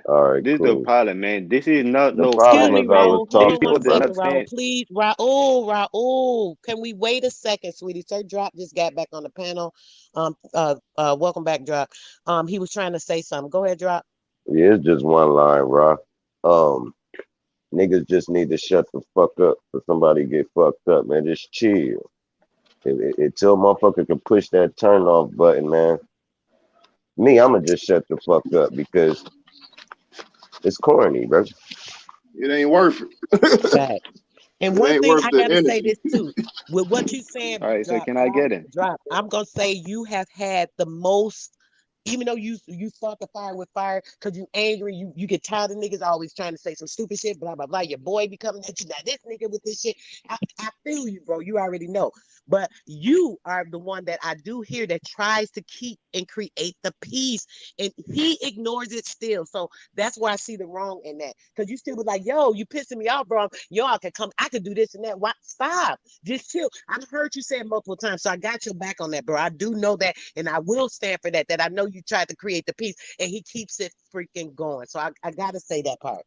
All right, This is the cool. problem, man. This is not The no Excuse problem fight, me, is I man. was Raul. Hold These on talking one people do about. second, not Raul. stand. Please, Raul. Can we wait a second, sweetie? Sir Drop just got back on the panel. Welcome back, Drop. He was trying to say something. Go ahead, Drop. Yeah, it's just one line, Rock. Um, Niggas just need to shut the fuck up for somebody get fucked up, man. Just chill. Until motherfucker can push that turn off button, man. Me, I'ma just shut the fuck up because it's corny, bro. It ain't worth it. Back. And It one ain't thing worth I the gotta say energy. this too, with what you saying, All right, so can I get in? drop. I'm gonna say you have had the most, even though you fought the fire with fire because you angry, you get tired of niggas always trying to say some stupid shit, blah blah blah. Your boy be coming at you now, this nigga with this shit. I feel you, bro. You already know. But you are the one that I do hear that tries to keep and create the peace, and he ignores it still. So that's where I see the wrong in that. Because you still be like, yo, you pissing me off, bro. Yo, I could come, I could do this and that. Why stop? Just chill. I've heard you say it multiple times. So I got your back on that, bro. I do know that, and I will stand for that. That I know you tried to create the peace, and he keeps it freaking going. So I gotta say that part.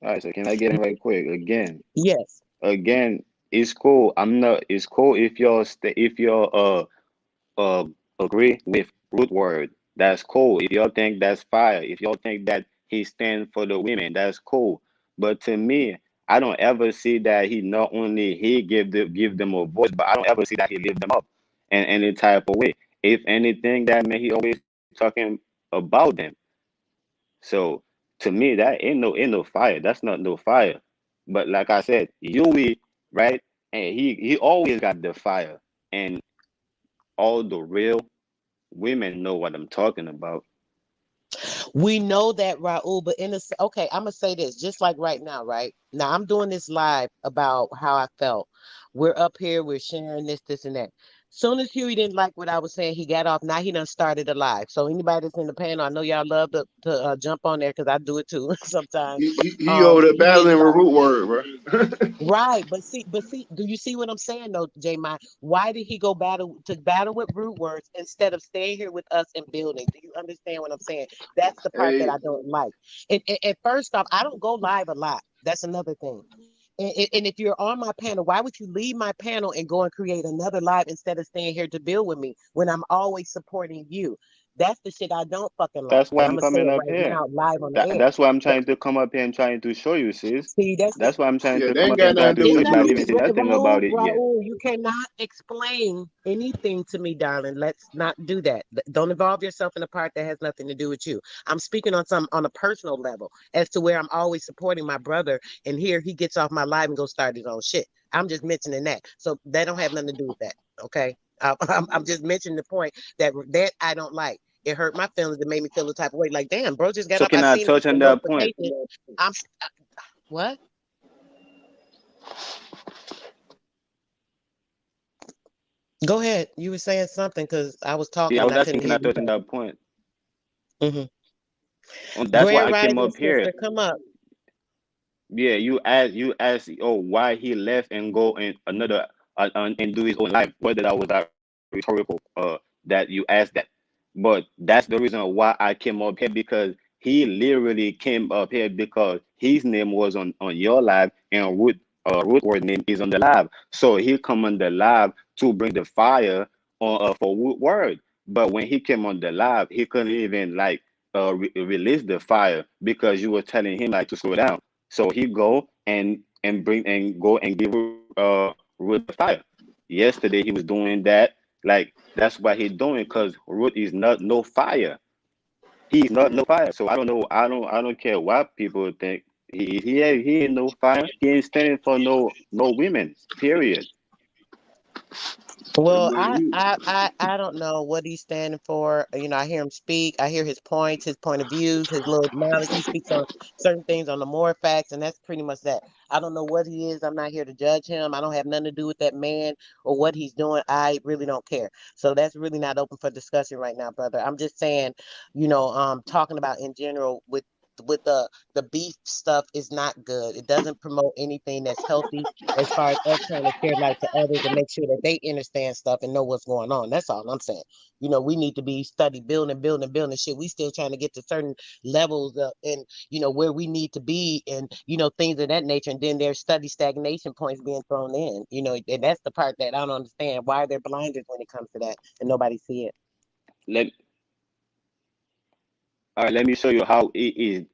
All right, so can I get in right quick? Yes. Again, it's cool. I'm not. It's cool if if you're uh agree with root word. That's cool. If y'all think that's fire, if y'all think that he stands for the women, that's cool. But to me, I don't ever see that he not only he give them a voice, but I don't ever see that he lift them up in any type of way. If anything, that man he always talking about them. So to me, that ain't no fire. That's not no fire. But like I said, Huey, right? And he always got the fire. And all the real women know what I'm talking about. We know that, Raul, but okay, I'm gonna say this just like right now, right? Now I'm doing this live about how I felt. We're up here, we're sharing this, and that. Soon as Huey didn't like what I was saying, he got off. Now he done started a live. So anybody that's in the panel, I know y'all love to jump on there because I do it too sometimes. He over there He did battling with start. root word, bro. Right, but see, do you see what I'm saying though, J Mine? Why did he go battle with brute words instead of staying here with us and building? Do you understand what I'm saying? That's the part that Hey, I don't like. And first off, I don't go live a lot. That's another thing. And if you're on my panel, why would you leave my panel and go and create another live instead of staying here to build with me when I'm always supporting you? That's the shit I don't fucking like. That's why And I'm I'm gonna say coming it up right here. now, live on the That, air. that's why I'm But trying to come up here and trying to show you, sis. see, that's That's why I'm trying yeah, to they come ain't up here got and try nothing to to do show See, with you. You're now not you. you even saying nothing Raul, about it yet. Raul, you cannot explain anything to me, darling. Let's not do that. Don't involve yourself in a part that has nothing to do with you. I'm speaking on a personal level as to where I'm always supporting my brother, and here he gets off my live and go start his own shit. I'm just mentioning that, so that don't have nothing to do with that. Okay, I'm just mentioning the point that I don't like. It hurt my feelings. It made me feel the type of way. Like, damn, bro, just got So off. I can I seen touch the on that point? notification. I'm what? Go ahead. You were saying something because I was talking Yeah, I and was I couldn't asking, can hear I you. touch on that point? Hmm. That's why Grand I came Rising up here. sister, come up. Yeah, you asked, oh, why he left and go in another and do his own life. Whether that was that rhetorical, that you asked that, but that's the reason why I came up here because he literally came up here because his name was on your live and Ruth word name is on the live, so he come on the live to bring the fire on for Woodward. But when he came on the live, he couldn't even like release the fire because you were telling him like to slow down. So he go and bring and go and give Ruth the fire. yesterday he was doing that. Like that's what he's doing because Root is not no fire. He's not no fire. So I don't know. I don't care what people think. He ain't no fire. He ain't standing for no women. Period. Well, But I, he, I, I, I don't know what he's standing for. I hear him speak. I hear his points, his point of views, his little knowledge. He speaks on certain things on the more facts, and that's pretty much that. I don't know what he is. I'm not here to judge him. I don't have nothing to do with that man or what he's doing. I really don't care. So that's really not open for discussion right now, brother. I'm just saying, talking about in general with the beef stuff is not good. It doesn't promote anything that's healthy as far as us trying to share light to others and make sure that they understand stuff and know what's going on. That's all I'm saying. We need to be study building shit. We still trying to get to certain levels and where we need to be and things of that nature. And then there's study stagnation points being thrown in. And that's the part that I don't understand. Why are there blinders when it comes to that and nobody see it? Let All right, let me show you how it is.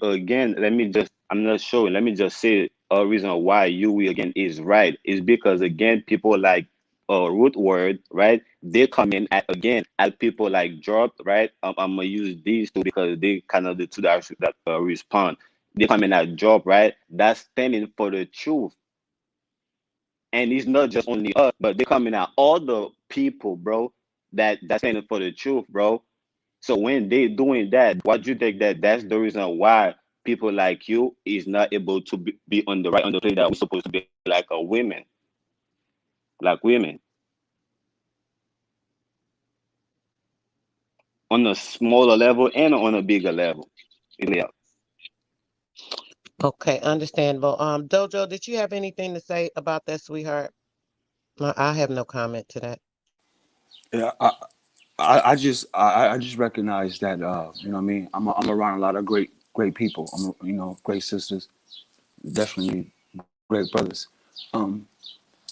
Again, let me just, I'm not showing, let me just say a reason why Yui again is right is because again, people like root word, right? They come in at again at people like drop, right? I'm gonna use these two because they kind of the two that respond. They come in at drop, right? That's standing for the truth, and it's not just only us, but they come in at all the people, bro. That's standing for the truth, bro. So when they doing that, what do you think that's the reason why people like you is not able to be on the place that we're supposed to be like a women, like women, on a smaller level and on a bigger level? Yeah. Okay, understandable. Dojo, did you have anything to say about that, sweetheart? I have no comment to that. Yeah, I just recognize that you know what I mean. I'm around a lot of great people. Great sisters, definitely great brothers. Um,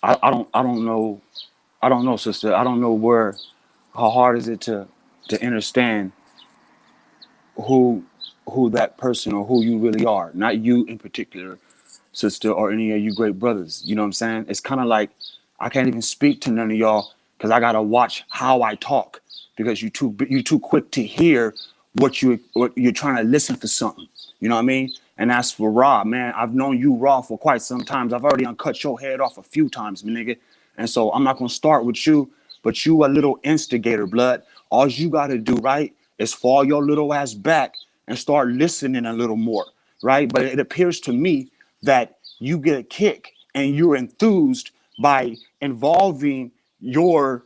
I don't know, sister. I don't know where how hard is it to understand who who that person or who you really are, not you in particular, sister, or any of you great brothers. You know what I'm saying? It's kind of like I can't even speak to none of y'all because I gotta watch how I talk because you too quick to hear what you're trying to listen for something. You know what I mean? And as for Raw, man, I've known you Raw for quite some times. I've already uncut your head off a few times, my nigga. And so I'm not gonna start with you, but you a little instigator, blood. All you gotta do, right, is fall your little ass back and start listening a little more, right? But it appears to me that you get a kick and you're enthused by involving your,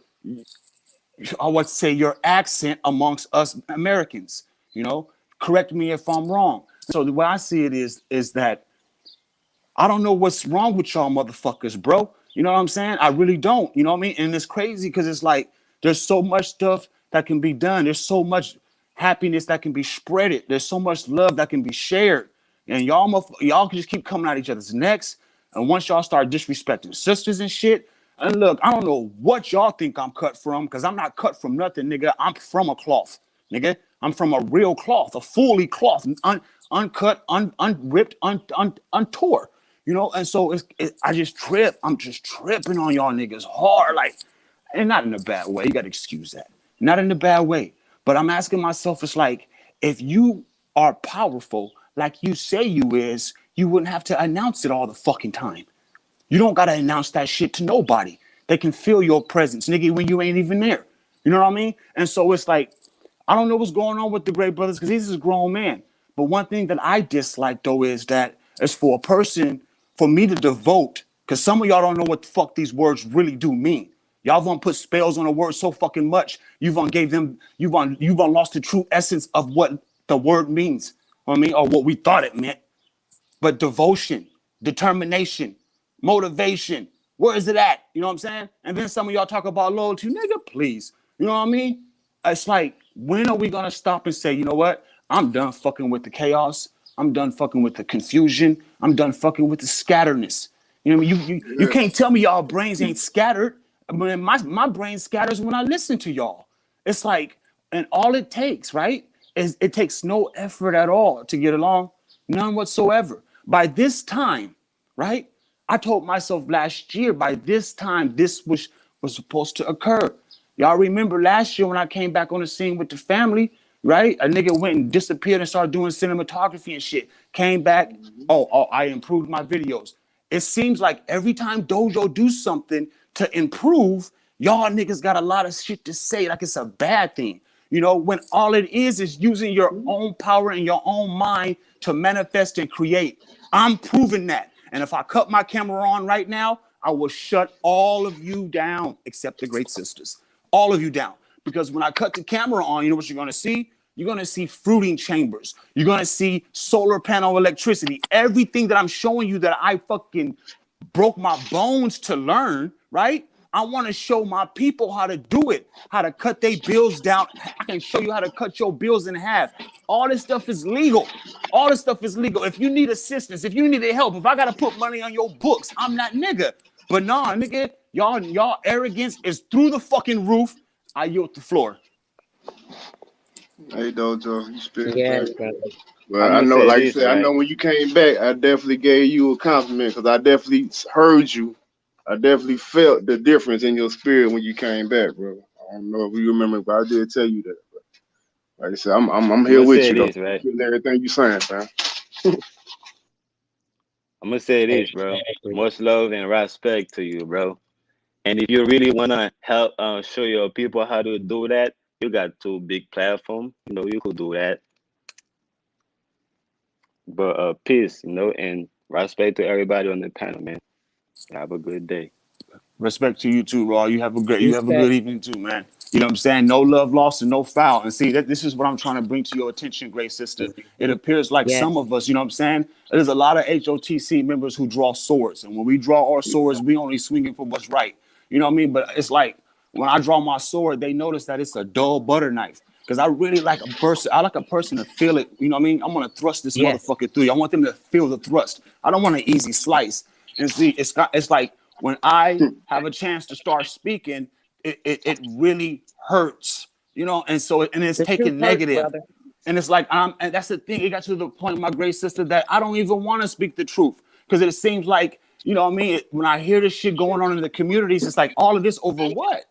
I would say, your accent amongst us Americans. You know, correct me if I'm wrong. So the way I see it is that I don't know what's wrong with y'all motherfuckers, bro. You know what I'm saying? I really don't. You know what I mean? And it's crazy because it's like there's so much stuff that can be done. There's so much happiness that can be spreaded. There's so much love that can be shared. And y'all can just keep coming at each other's necks. And once y'all start disrespecting sisters and shit, and look, I don't know what y'all think I'm cut from, because I'm not cut from nothing, nigga. I'm from a cloth, nigga. I'm from a real cloth, a fully cloth, uncut, unripped, untore. You know, and so I just trip. I'm just tripping on y'all niggas hard, like, and not in a bad way. You gotta excuse that. Not in a bad way. But I'm asking myself, it's like, if you are powerful, like you say you is, you wouldn't have to announce it all the fucking time. You don't gotta announce that shit to nobody. They can feel your presence, nigga, when you ain't even there. You know what I mean? And so it's like, I don't know what's going on with the Great Brothers because he's a grown man. But one thing that I dislike though is that it's for a person, for me to devote, because some of y'all don't know what the fuck these words really do mean. Y'all gonna put spells on a word so fucking much, you've lost the true essence of what the word means. You know what I mean, or what we thought it meant. But devotion, determination, motivation, where is it at? You know what I'm saying? And then some of y'all talk about loyalty, nigga, please. You know what I mean? It's like, when are we gonna stop and say, you know what? I'm done fucking with the chaos. I'm done fucking with the confusion. I'm done fucking with the scatteredness. You know what I mean? You yeah. can't tell me y'all brains ain't scattered. I mean, my brain scatters when I listen to y'all. It's like, and all it takes, right, is it takes no effort at all to get along, none whatsoever. By this time, right, I told myself last year by this time this was supposed to occur. Y'all remember last year when I came back on the scene with the family, right? A nigga went and disappeared and started doing cinematography and shit. Came back, oh, I improved my videos. It seems like every time Dojo do something to improve, y'all niggas got a lot of shit to say like it's a bad thing. You know, when all it is using your own power and your own mind to manifest and create. I'm proving that. And if I cut my camera on right now, I will shut all of you down except the great sisters. All of you down. Because when I cut the camera on, you know what you're going to see? You're going to see fruiting chambers. You're going to see solar panel electricity. Everything that I'm showing you that I fucking broke my bones to learn, right? I want to show my people how to do it, how to cut their bills down. I can show you how to cut your bills in half. All this stuff is legal. All this stuff is legal. If you need assistance, if you need help, if I got to put money on your books, I'm that nigga. But nah, nigga, y'all arrogance is through the fucking roof. I yield the floor. Hey, Dojo, you spit Yes, great. brother. Well, I'm I gonna know, say like you this, said, I right? know when you came back, I definitely gave you a compliment because I definitely heard you. I definitely felt the difference in your spirit when you came back, bro. I don't know if you remember, but I did tell you that. Like I said, I'm I'm here gonna with say you though. this, right? Feeling everything you saying, man. I'm gonna say this, bro. Exactly. Much love and respect to you, bro. And if you really wanna help show your people how to do that, you got two big platform. You know, you could do that. But peace, and respect to everybody on the panel, man. Have a good day. Respect to you too, Raw. You have a Respect. good evening too, man. You know what I'm saying? No love lost and no foul. And see that this is what I'm trying to bring to your attention, great sister. It appears like some Yes. of us, you know what I'm saying? There's a lot of HOTC members who draw swords, and when we draw our swords, we only swinging for what's right. You know what I mean? But it's like when I draw my sword, they notice that it's a dull butter knife. Because I really like a person. I like a person to feel it. You know what I mean? I want to thrust this Yes. motherfucker through you. I want them to feel the thrust. I don't want an easy slice. And see, it's like when I have a chance to start speaking, it really hurts, you know, and so and it's The truth taken hurts, negative. brother. And it's like and that's the thing. It got to the point, my great sister, that I don't even want to speak the truth because it seems like, you know what I mean, when I hear this shit going on in the communities, it's like all of this over what?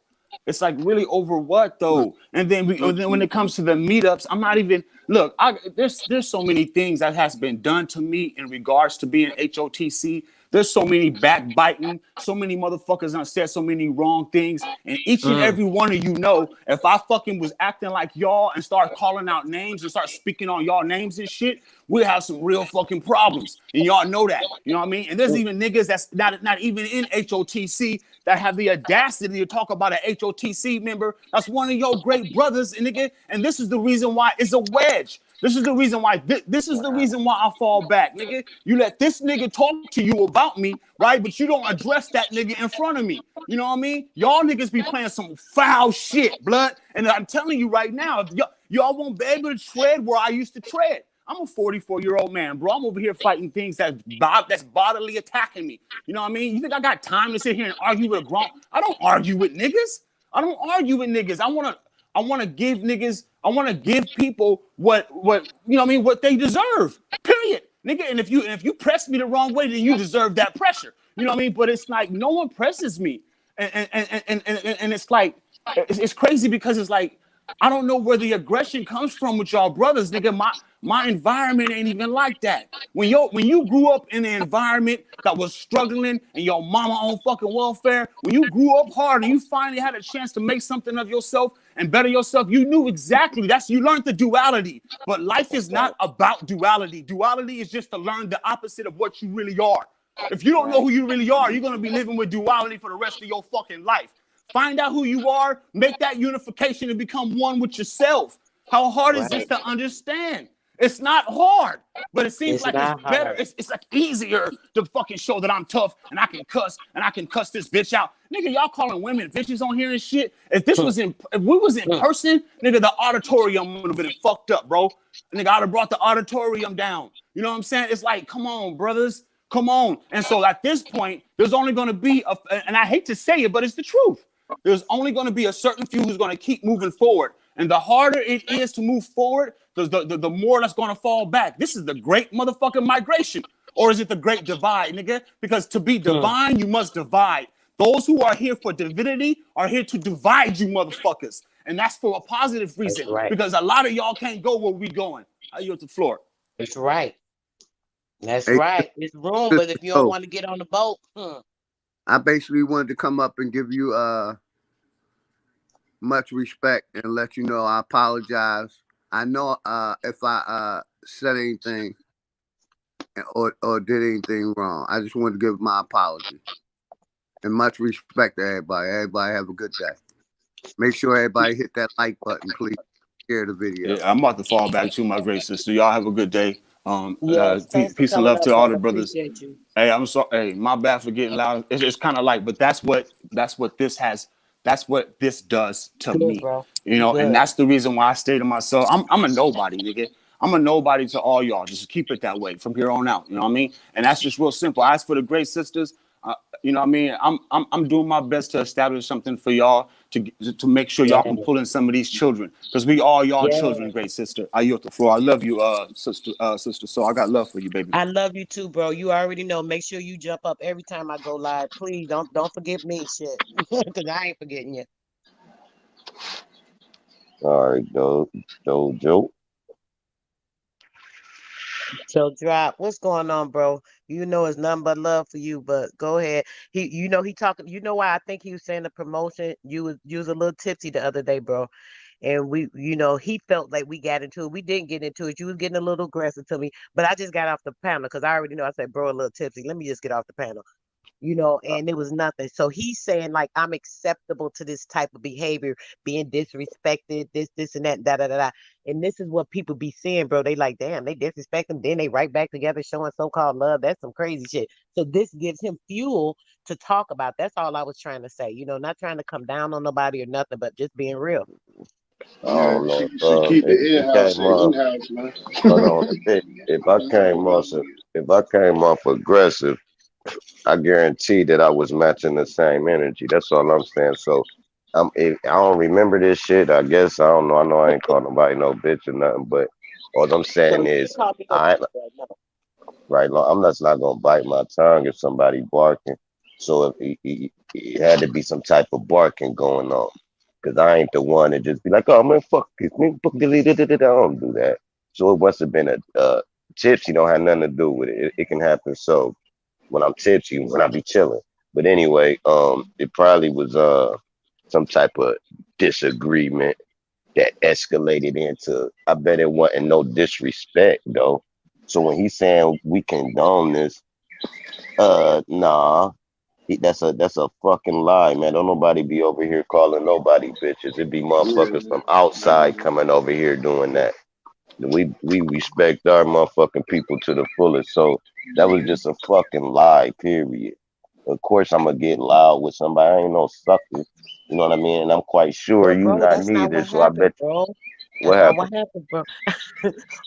It's like really over what though? And then when it comes to the meetups, I'm not even look. There's so many things that has been done to me in regards to being HOTC. There's so many backbiting, so many motherfuckers done said so many wrong things, and each and Mm. every one of you know if I fucking was acting like y'all and start calling out names and start speaking on y'all names and shit, we'll have some real fucking problems, and y'all know that. You know what I mean? And there's even niggas that's not even in HOTC that have the audacity to talk about an HOTC member. That's one of your great brothers, and nigga. And this is the reason why it's a wedge. This is the reason why. This is the reason why I fall back, nigga. You let this nigga talk to you about me, right? But you don't address that nigga in front of me. You know what I mean? Y'all niggas be playing some foul shit, blood. And I'm telling you right now, if y'all won't be able to tread where I used to tread. I'm a 44-year-old man, bro. I'm over here fighting things that's bodily attacking me. You know what I mean? You think I got time to sit here and argue with a grown? I don't argue with niggas. I don't argue with niggas. I want to give niggas. I want to give people what you know what I mean, what they deserve. Period, nigga. And if you press me the wrong way, then you deserve that pressure. You know what I mean? But it's like no one presses me, and it's like it's crazy because it's like I don't know where the aggression comes from with y'all brothers, nigga. My environment ain't even like that. When you grew up in an environment that was struggling and your mama on fucking welfare, when you grew up hard and you finally had a chance to make something of yourself and better yourself, you knew exactly you learned the duality. But life is not Right, about duality. Duality is just to learn the opposite of what you really are. If you don't know right, who you really are, you're gonna be living with duality for the rest of your fucking life. Find out who you are, make that unification and become one with yourself. How hard is this Right. to understand? It's not hard, but it seems It's like it's not better. hard. It's like easier to fucking show that I'm tough and I can cuss this bitch out. Nigga, y'all calling women bitches on here and shit. If we was in person, nigga, the auditorium would have been fucked up, bro. Nigga, I'd have brought the auditorium down. You know what I'm saying? It's like, come on, brothers. Come on. And so at this point, there's only going to be and I hate to say it, but it's the truth. There's only going to be a certain few who's going to keep moving forward. And the harder it is to move forward, the more that's going to fall back. This is the great motherfucking migration. Or is it the great divide, nigga? Because to be Hmm. divine, you must divide. Those who are here for divinity are here to divide you motherfuckers. And that's for a positive That's reason. right. Because a lot of y'all can't go where we going. I yield the floor. That's right. That's Hey, right. It's room, but sister, if you don't so want to get on the boat, I basically wanted to come up and give you much respect and let you know I apologize. I know if I said anything or did anything wrong. I just wanted to give my apology and much respect to everybody. Everybody have a good day. Make sure everybody hit that like button, please. Share the video. Yeah, I'm about to fall back to my great sister. Y'all have a good day. yes, thanks for Peace and coming love up, to all the brother. brothers. Appreciate you. Hey, I'm sorry. Hey, my bad for getting loud. It's kind of like, but that's what this has. That's what this does to Good, me. bro. You know, and Good. that's the reason why I stay to myself. I'm a nobody, nigga. I'm a nobody to all y'all. Just keep it that way from here on out. You know what I mean? And that's just real simple. As for the great sisters, you know what I mean? I'm doing my best to establish something for y'all to make sure y'all Yeah. can pull in some of these children because we all y'all Yeah. children, great sister. I yield the floor. I love you, sister. So I got love for you, baby. I love you too, bro. You already know. Make sure you jump up every time I go live. Please don't forget me, shit. Cause I ain't forgetting you. All right, Dojo. So drop. What's going on, bro? You know it's nothing but love for you, but go ahead. He talking. You know why I think he was saying the promotion. You was a little tipsy the other day, bro. And he felt like we got into it. We didn't get into it. You was getting a little aggressive to me, but I just got off the panel because I already know. I said, bro, a little tipsy. Let me just get off the panel. And it was nothing. So he's saying like I'm acceptable to this type of behavior, being disrespected, this and that, da da da da. And this is what people be seeing, bro. They like, damn, they disrespect him, then they right back together showing so-called love. That's some crazy shit. So this gives him fuel to talk about. That's all I was trying to say. Not trying to come down on nobody or nothing, but just being real. I Yeah, don't know. she should keep If it in it house, came in off, house, man. hold on. If I came off aggressive, I guarantee that I was matching the same energy. That's all I'm saying. So, if I don't remember this shit, I guess I don't know. I know I ain't called nobody no bitch or nothing, but all I'm No, saying you didn't is call me no I bitch, bro. No. right. I'm just not gonna bite my tongue if somebody barking. So if it had to be some type of barking going on, because I ain't the one to just be like, oh man, fuck this, man, fuck this, I don't do that. So it must have been a tipsy. Don't have nothing to do with it. It can happen. So when I'm tipsy, when I be chilling. But anyway, it probably was some type of disagreement that escalated into. I bet it wasn't no disrespect though. So when he's saying we condone this, nah, that's a fucking lie, man. Don't nobody be over here calling nobody bitches. It be motherfuckers from outside coming over here doing that. We respect our motherfucking people to the fullest. So that was just a fucking lie, period. Of course I'm gonna get loud with somebody. I ain't no sucker. You know what I mean? And I'm quite sure But you bro, not that's not neither. what So I happened, bet bro. what That's not happened? what happened, bro.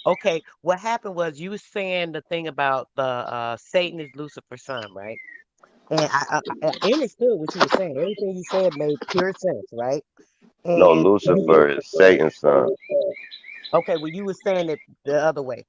Okay, what happened was you was saying the thing about the Satan is Lucifer's son, right? And I understood what you were saying. Everything you said made pure sense, right? No, And Lucifer is Satan's son. okay, well, you were saying it the other way.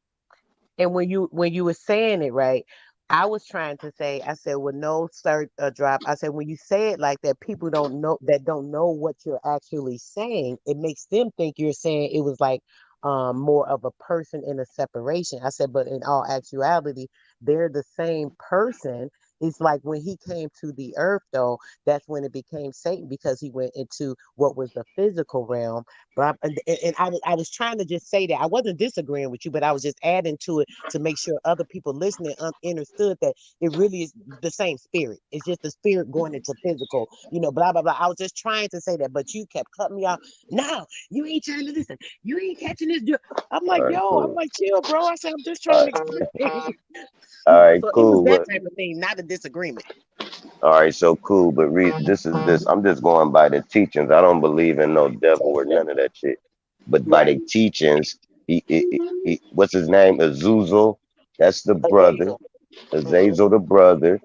And when you were saying it right, I was trying to say, I said, well, no, sir, drop. I said, when you say it like that, people don't know what you're actually saying. It makes them think you're saying it was like more of a person in a separation. I said, but in all actuality, they're the same person. It's like when he came to the earth, though, that's when it became Satan because he went into what was the physical realm. But I was trying to just say that I wasn't disagreeing with you, but I was just adding to it to make sure other people listening understood that it really is the same spirit. It's just the spirit going into physical, blah blah blah. I was just trying to say that, but you kept cutting me off. No, you ain't trying to listen. You ain't catching this. I'm All like, right, yo, I'm cool. like, chill, bro. I said, I'm just All trying to right, explain. all right, So it was cool. that But type of thing, not a disagreement. all right, so cool. But this is this. I'm just going by the teachings. I don't believe in no devil or none of that shit. But by Right. the teachings, what's his name? Azuzel. That's the brother. Azazel. Hmm. Azazel, the brother.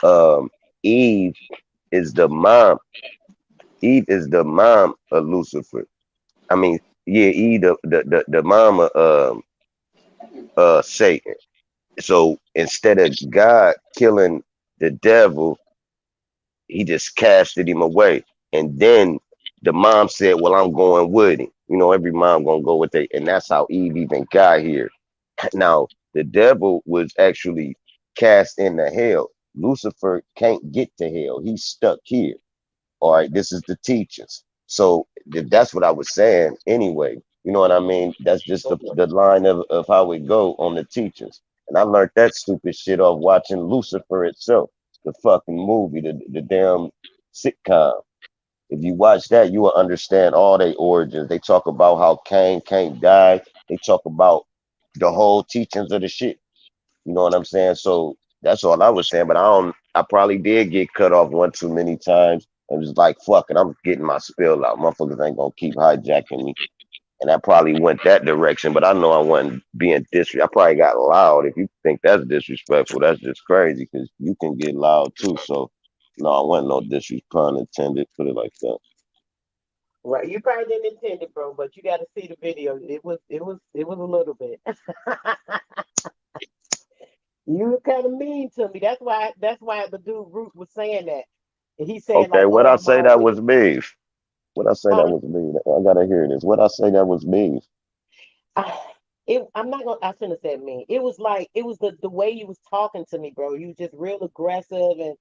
Um, Eve is the mom. Eve is the mom of Lucifer. I mean, yeah, Eve the mom of Satan. So instead of God killing the devil, he just casted him away. And then the mom said, well, I'm going with him. You know, every mom gonna go with it. And that's how Eve even got here. Now, the devil was actually cast into hell. Lucifer can't get to hell. He's stuck here. All right, this is the teachings. So that's what I was saying anyway. You know what I mean? That's just the line of how it go on the teachings. And I learned that stupid shit off watching Lucifer itself, the fucking movie, the damn sitcom. If you watch that, you will understand all their origins. They talk about how Cain can't die. They talk about the whole teachings of the shit. You know what I'm saying? So that's all I was saying. But I probably did get cut off one too many times. It was like, fuck it, I'm getting my spill out. Motherfuckers ain't gonna keep hijacking me. And I probably went that direction, but I know I wasn't being disrespectful. I probably got loud. If you think that's disrespectful, that's just crazy because you can get loud too. So no, I wasn't no disrespect pun intended. Put it like that. Right, you probably didn't intend it, bro, but you got to see the video. It was a little bit. You were kind of mean to me. That's why the dude Root was saying that. And he said Okay, like, what "Oh, I I'm say that always." was me. What I say that Huh? was me. I gotta hear this. What I say that was me. I, I'm not gonna. I shouldn't have said mean. It was like it was the way you was talking to me, bro. You was just real aggressive and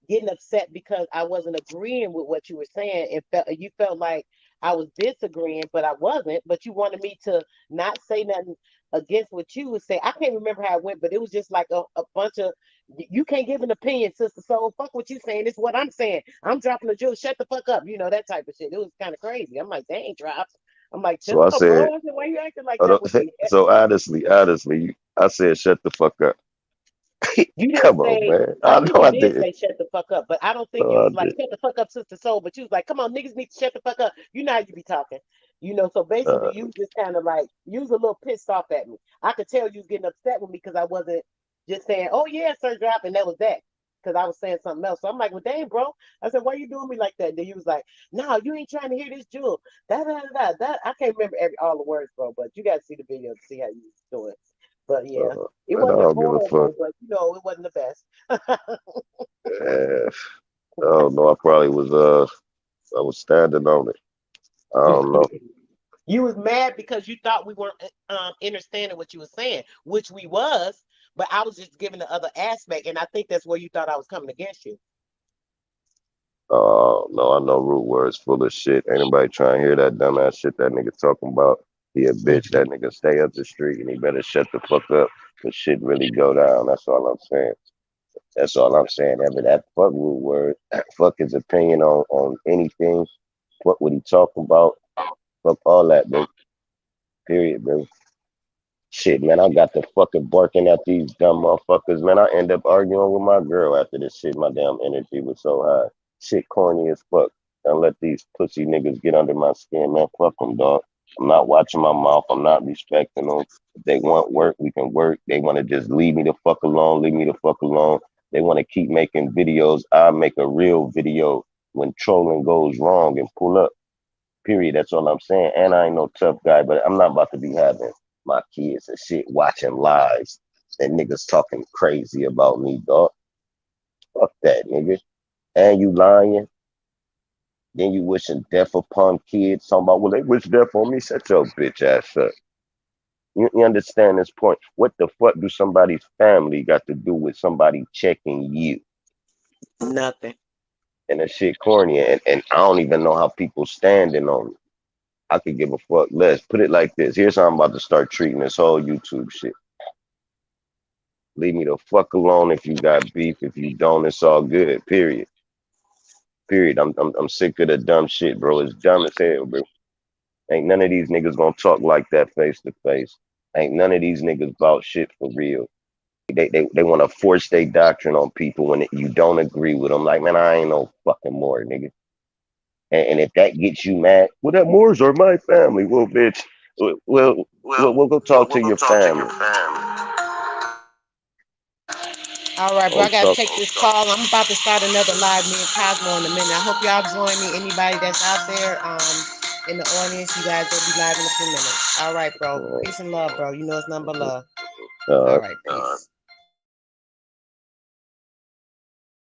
getting upset because I wasn't agreeing with what you were saying. You felt like I was disagreeing, but I wasn't. But you wanted me to not say nothing against what you would say. I can't remember how it went, but it was just like a bunch of you can't give an opinion, sister. So fuck what you saying. It's what I'm saying. I'm dropping the jewel. Shut the fuck up. You know that type of shit. It was kind of crazy. I'm like, dang, drops. I'm like, So chill I out, said, bro. I said, why you acting like that with me? so honestly, I said, shut the fuck up. You didn't Come on, say, man. I I think know you I did did. say shut the fuck up, but I don't think you Oh, I was like, did. shut the fuck up, Sister Soul, but you was like, come on, niggas need to shut the fuck up. You know how you be talking. So Uh, basically you just kind of like, you was a little pissed off at me. I could tell you was getting upset with me because I wasn't just saying, oh yeah, Sir Drop, and that was that. Because I was saying something else. So I'm like, well, dang, bro. I said, why you doing me like that? Then you was like, no, you ain't trying to hear this jewel. That. I can't remember all the words, bro, but you got to see the video to see how you was doing. But yeah, it but I wasn't don't give a fuck. horrible, but it wasn't the best. Uh, I don't know. I probably was I was standing on it. I don't know. You was mad because you thought we weren't understanding what you were saying, which we was, but I was just giving the other aspect, and I think that's where you thought I was coming against you. No, I know root words full of shit. Ain't nobody trying to hear that dumbass shit that nigga talking about. He a bitch. That nigga stay up the street and he better shut the fuck up. Cause shit really go down. That's all I'm saying. That's all I'm saying. Ever that fuck root word. Fuck his opinion on anything. Fuck what he talking about. Fuck all that, bro. Period, bro. Shit, man, I got the fucking barking at these dumb motherfuckers, man. I end up arguing with my girl after this shit. My damn energy was so high. Shit corny as fuck. Don't let these pussy niggas get under my skin, man. Fuck them, dog. I'm not watching my mouth. I'm not respecting them. If they want work, we can work. They want to just leave me the fuck alone. Leave me the fuck alone. They want to keep making videos. I make a real video when trolling goes wrong and pull up. Period. That's all I'm saying. And I ain't no tough guy, but I'm not about to be having my kids and shit watching lives and niggas talking crazy about me, dog. Fuck that, nigga. And you lying. Then you wishing death upon kids. Talking about, well, they wish death on me. Shut your bitch ass up. You understand this point? What the fuck do somebody's family got to do with somebody checking you? Nothing. And that shit corny. And I don't even know how people standing on it. I could give a fuck less. Put it like this. Here's how I'm about to start treating this whole YouTube shit. Leave me the fuck alone if you got beef. If you don't, it's all good. Period. Period. I'm sick of the dumb shit, bro. It's dumb as hell, bro. Ain't none of these niggas gonna talk like that face to face. Ain't none of these niggas about shit for real. They want to force their doctrine on people when you don't agree with them. Like, man, I ain't no fucking more, nigga. And if that gets you mad, well, that Moors are my family. Well, bitch, we'll go talk to your family. All right, bro. I Don't gotta talk. take this call. I'm about to start another live, me and Cosmo, in a minute. I hope y'all join me. Anybody that's out there, in the audience, you guys will be live in a few minutes. All right, bro. Peace and love, bro. You know it's number love. All right, peace.